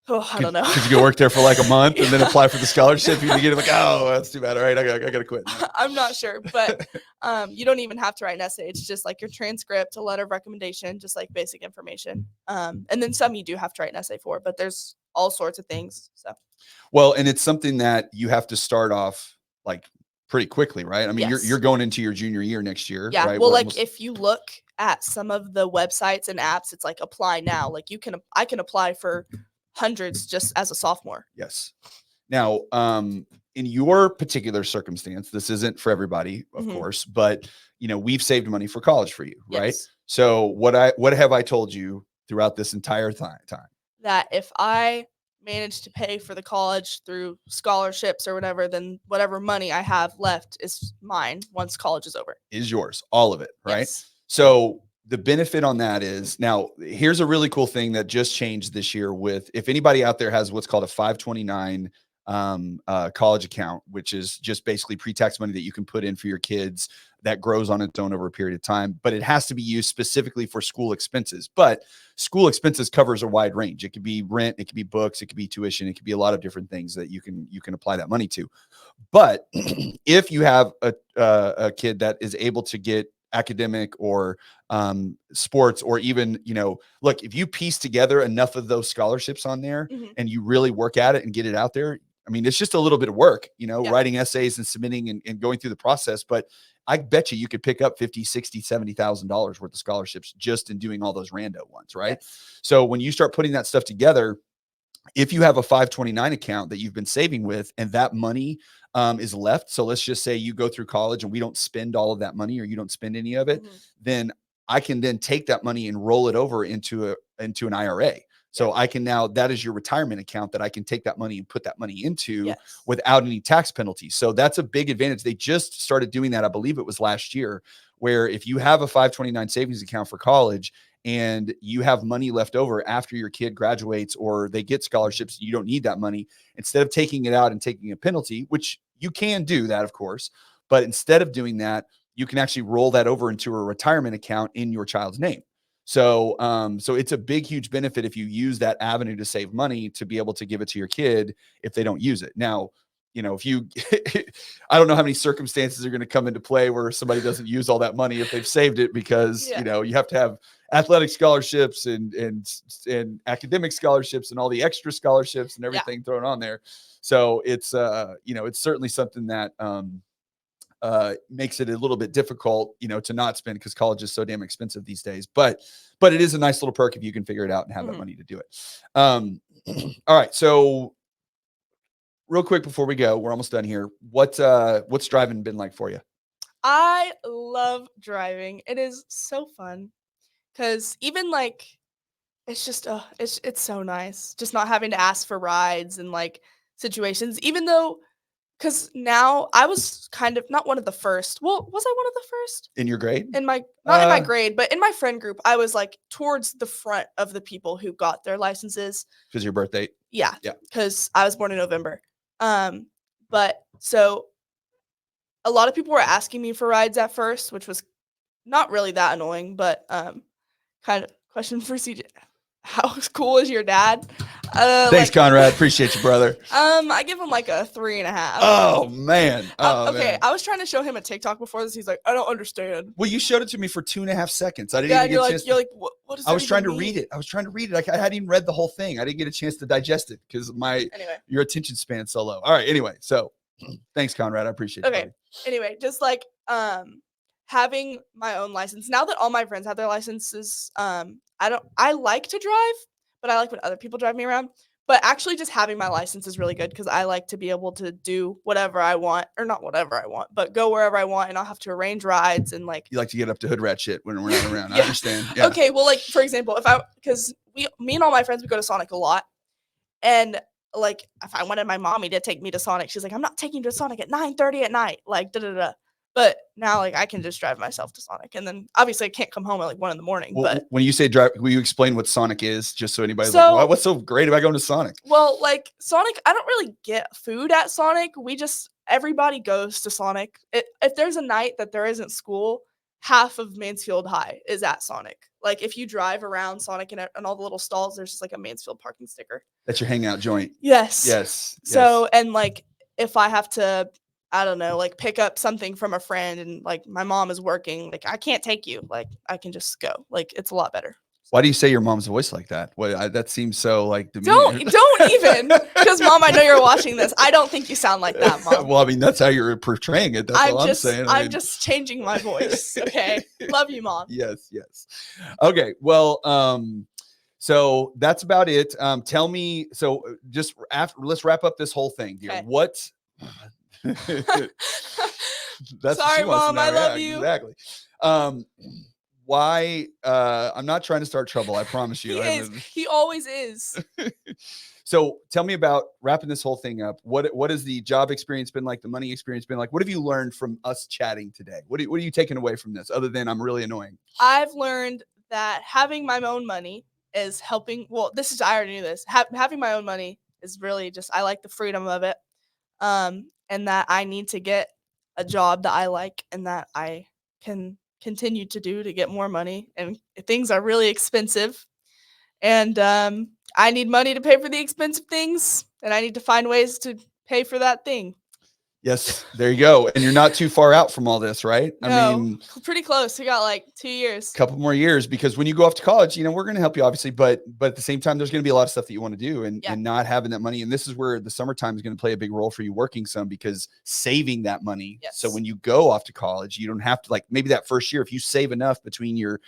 Oh, I don't know. Could you go work there for like a month and then apply for the scholarship? You get it like, oh, that's too bad. All right, I gotta quit. I'm not sure, but you don't even have to write an essay. It's just like your transcript, a letter of recommendation, just like basic information. And then some you do have to write an essay for, but there's all sorts of things. So, well, and it's something that you have to start off like pretty quickly, right? I mean, you're going into your junior year next year, yeah. right? Well, like if you look at some of the websites and apps, it's like apply now. Like I can apply for hundreds just as a sophomore. Yes. Now, in your particular circumstance, this isn't for everybody, of course, but we've saved money for college for you, right? Yes. So what have I told you throughout this entire time? That if I manage to pay for the college through scholarships or whatever, then whatever money I have left is mine once college is over. Is yours, all of it, right? Yes. So the benefit on that is, now here's a really cool thing that just changed this year with, if anybody out there has what's called a 529 college account, which is just basically pre-tax money that you can put in for your kids that grows on its own over a period of time, but it has to be used specifically for school expenses. But school expenses covers a wide range. It could be rent, it could be books, it could be tuition, it could be a lot of different things that you can apply that money to. But if you have a kid that is able to get academic or sports, or even, look, if you piece together enough of those scholarships on there and you really work at it and get it out there, I mean, it's just a little bit of work, writing essays and submitting and going through the process. But I bet you could pick up $50,000, $60,000, $70,000 worth of scholarships just in doing all those rando ones, right? Yes. So when you start putting that stuff together, if you have a 529 account that you've been saving with, and that money is left, so let's just say you go through college and we don't spend all of that money, or you don't spend any of it, then I can then take that money and roll it over into an IRA. So I can now, that is your retirement account that I can take that money and put that money into without any tax penalties. So that's a big advantage. They just started doing that, I believe it was last year, where if you have a 529 savings account for college and you have money left over after your kid graduates or they get scholarships, you don't need that money, instead of taking it out and taking a penalty, which you can do that, of course, but instead of doing that, you can actually roll that over into a retirement account in your child's name. So, so it's a big, huge benefit if you use that avenue to save money, to be able to give it to your kid if they don't use it. Now, if you, I don't know how many circumstances are going to come into play where somebody doesn't use all that money if they've saved it, because, you have to have athletic scholarships and academic scholarships and all the extra scholarships and everything thrown on there. So it's, it's certainly something that, makes it a little bit difficult, to not spend, because college is so damn expensive these days. But it is a nice little perk if you can figure it out and have that money to do it. All right. So real quick before we go, we're almost done here. What's driving been like for you? I love driving. It is so fun, because even like it's just it's so nice just not having to ask for rides and like situations. Even though, because now I was kind of not one of the first. Well, was I one of the first In your grade? in my not in my grade, but in my friend group? I was like towards the front of the people who got their licenses. Because your birthday? Yeah, because I was born in November. But so a lot of people were asking me for rides at first, which was not really that annoying, but kind of question for CJ. How cool is your dad? Thanks, Conrad. Appreciate you, brother. I give him like a 3.5. Oh man. Okay, man. I was trying to show him a TikTok before this. He's like, I don't understand. Well, you showed it to me for 2.5 seconds. I didn't even get a chance. You're like, what does that I was trying to mean? read it. I hadn't even read the whole thing. I didn't get a chance to digest it because your attention span's so low. All right. Anyway, so thanks, Conrad. I appreciate it. Okay. Anyway, just like having my own license. Now that all my friends have their licenses, I like to drive, but I like when other people drive me around. But actually just having my license is really good, because I like to be able to do whatever I want, or not whatever I want, but go wherever I want, and I'll have to arrange rides and like. You like to get up to hood rat shit when we're not around. I understand. Yeah. Okay, well, like for example, because me and all my friends, we go to Sonic a lot, and like if I wanted my mommy to take me to Sonic, she's like, I'm not taking you to Sonic at 9:30 at night, like da da da. But now, like, I can just drive myself to Sonic, and then obviously I can't come home at like 1 a.m. Well, But when you say drive, will you explain what Sonic is, just so anybody's like, wow, what's so great about going to Sonic? Well, like Sonic, I don't really get food at Sonic. Everybody goes to Sonic. If there's a night that there isn't school, half of Mansfield High is at Sonic. Like if you drive around Sonic and all the little stalls, there's just like a Mansfield parking sticker. That's your hangout joint. Yes. So, and like if I have to, I don't know, like pick up something from a friend and like my mom is working, like I can't take you. Like I can just go. Like it's a lot better. Why do you say your mom's voice like that? That seems so like demeaning. Don't even, because Mom, I know you're watching this. I don't think you sound like that, Mom. Well, I mean, that's how you're portraying it. That's all I'm saying. I'm just changing my voice. Okay. Love you, Mom. Yes. Okay. Well, so that's about it. Tell me. So just let's wrap up this whole thing, dear. Okay. What? That's sorry, Mom. I love you. Exactly. Why? I'm not trying to start trouble. I promise you. He always is. So tell me about wrapping this whole thing up. What has the job experience been like? The money experience been like? What have you learned from us chatting today? What are you taking away from this, other than I'm really annoying? I've learned that having my own money is helping. Well, I already knew this. Having my own money is really just, I like the freedom of it. And that I need to get a job that I like and that I can continue to do to get more money. And things are really expensive. And I need money to pay for the expensive things. And I need to find ways to pay for that thing. Yes, there you go. And you're not too far out from all this, right? No, I mean, pretty close. We got like 2 years. A couple more years, because when you go off to college, we're going to help you, obviously, but at the same time, there's going to be a lot of stuff that you want to do, and not having that money. And this is where the summertime is going to play a big role for you, working some, because saving that money. Yes. So when you go off to college, you don't have to, like, maybe that first year, if you save enough between your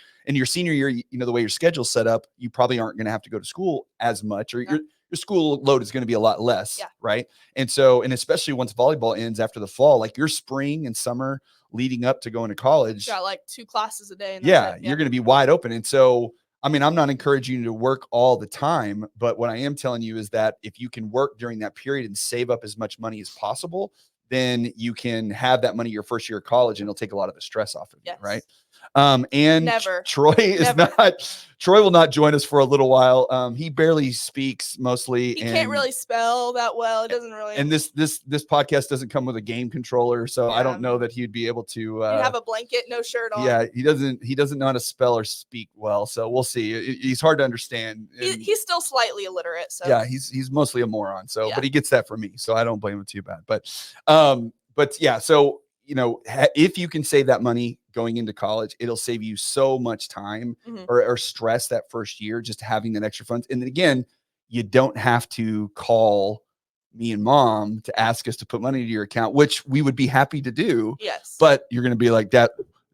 senior year, the way your schedule's set up, you probably aren't going to have to go to school as much, or your school load is going to be a lot less, right? And so, and especially once volleyball ends after the fall, like your spring and summer leading up to going to college, you got like 2 classes a day. You're going to be wide open. And so, I mean, I'm not encouraging you to work all the time, but what I am telling you is that if you can work during that period and save up as much money as possible, then you can have that money your first year of college, and it'll take a lot of the stress off of you, right? And Never. Troy is Never. Troy will not join us for a little while. He barely speaks mostly. He can't really spell that well. It doesn't really. And this podcast doesn't come with a game controller, so I don't know that he'd be able to. He'd have a blanket, no shirt on. Yeah, he doesn't know how to spell or speak well, so we'll see. He's hard to understand. He's still slightly illiterate, so yeah, he's mostly a moron. So, but he gets that from me, so I don't blame him too bad. But yeah, so if you can save that money going into college, it'll save you so much time or stress that first year, just having that extra funds. And then again, you don't have to call me and mom to ask us to put money into your account, which we would be happy to do. Yes. But you're going to be like, Dad's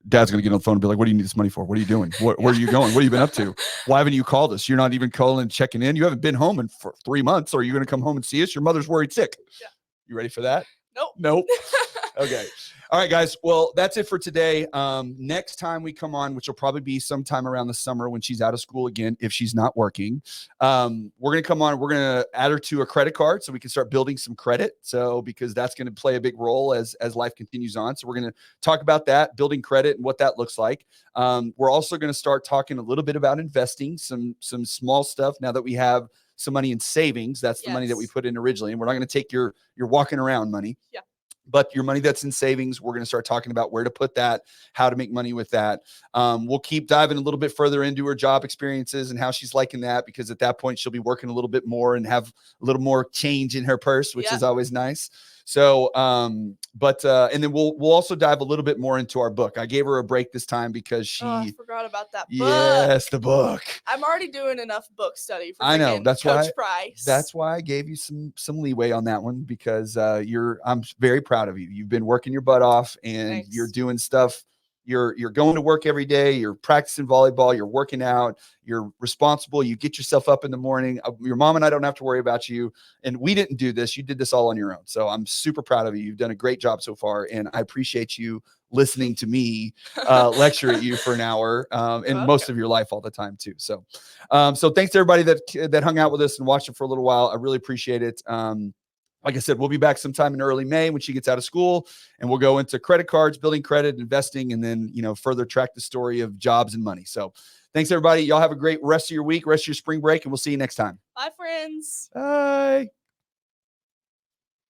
going to get on the phone and be like, what do you need this money for? What are you doing? Where are you going? What have you been up to? Why haven't you called us? You're not even calling and checking in. You haven't been home for 3 months. Or are you going to come home and see us? Your mother's worried sick. Yeah. You ready for that? Nope. Okay. All right, guys. Well, that's it for today. Next time we come on, which will probably be sometime around the summer when she's out of school again, if she's not working, we're going to come on. We're going to add her to a credit card so we can start building some credit. So, because that's going to play a big role as life continues on. So we're going to talk about that, building credit and what that looks like. We're also going to start talking a little bit about investing, some small stuff now that we have some money in savings. That's the money that we put in originally. And we're not going to take your walking around money. Yeah. But your money that's in savings, we're going to start talking about where to put that, how to make money with that. We'll keep diving a little bit further into her job experiences and how she's liking that, because at that point she'll be working a little bit more and have a little more change in her purse, which is always nice. So, and then we'll also dive a little bit more into our book. I gave her a break this time because she I forgot about that book. Yes, the book. I'm already doing enough book study for I know. That's Coach why Price. That's why I gave you some leeway on that one, because I'm very proud of you. You've been working your butt off and you're doing stuff. You're going to work every day. You're practicing volleyball. You're working out. You're responsible. You get yourself up in the morning. Your mom and I don't have to worry about you. And we didn't do this. You did this all on your own. So I'm super proud of you. You've done a great job so far. And I appreciate you listening to me lecture at you for an hour and most of your life all the time too. So thanks to everybody that hung out with us and watched it for a little while. I really appreciate it. Like I said, we'll be back sometime in early May when she gets out of school, and we'll go into credit cards, building credit, investing, and then, further track the story of jobs and money. So thanks, everybody. Y'all have a great rest of your week, rest of your spring break, and we'll see you next time. Bye, friends. Bye.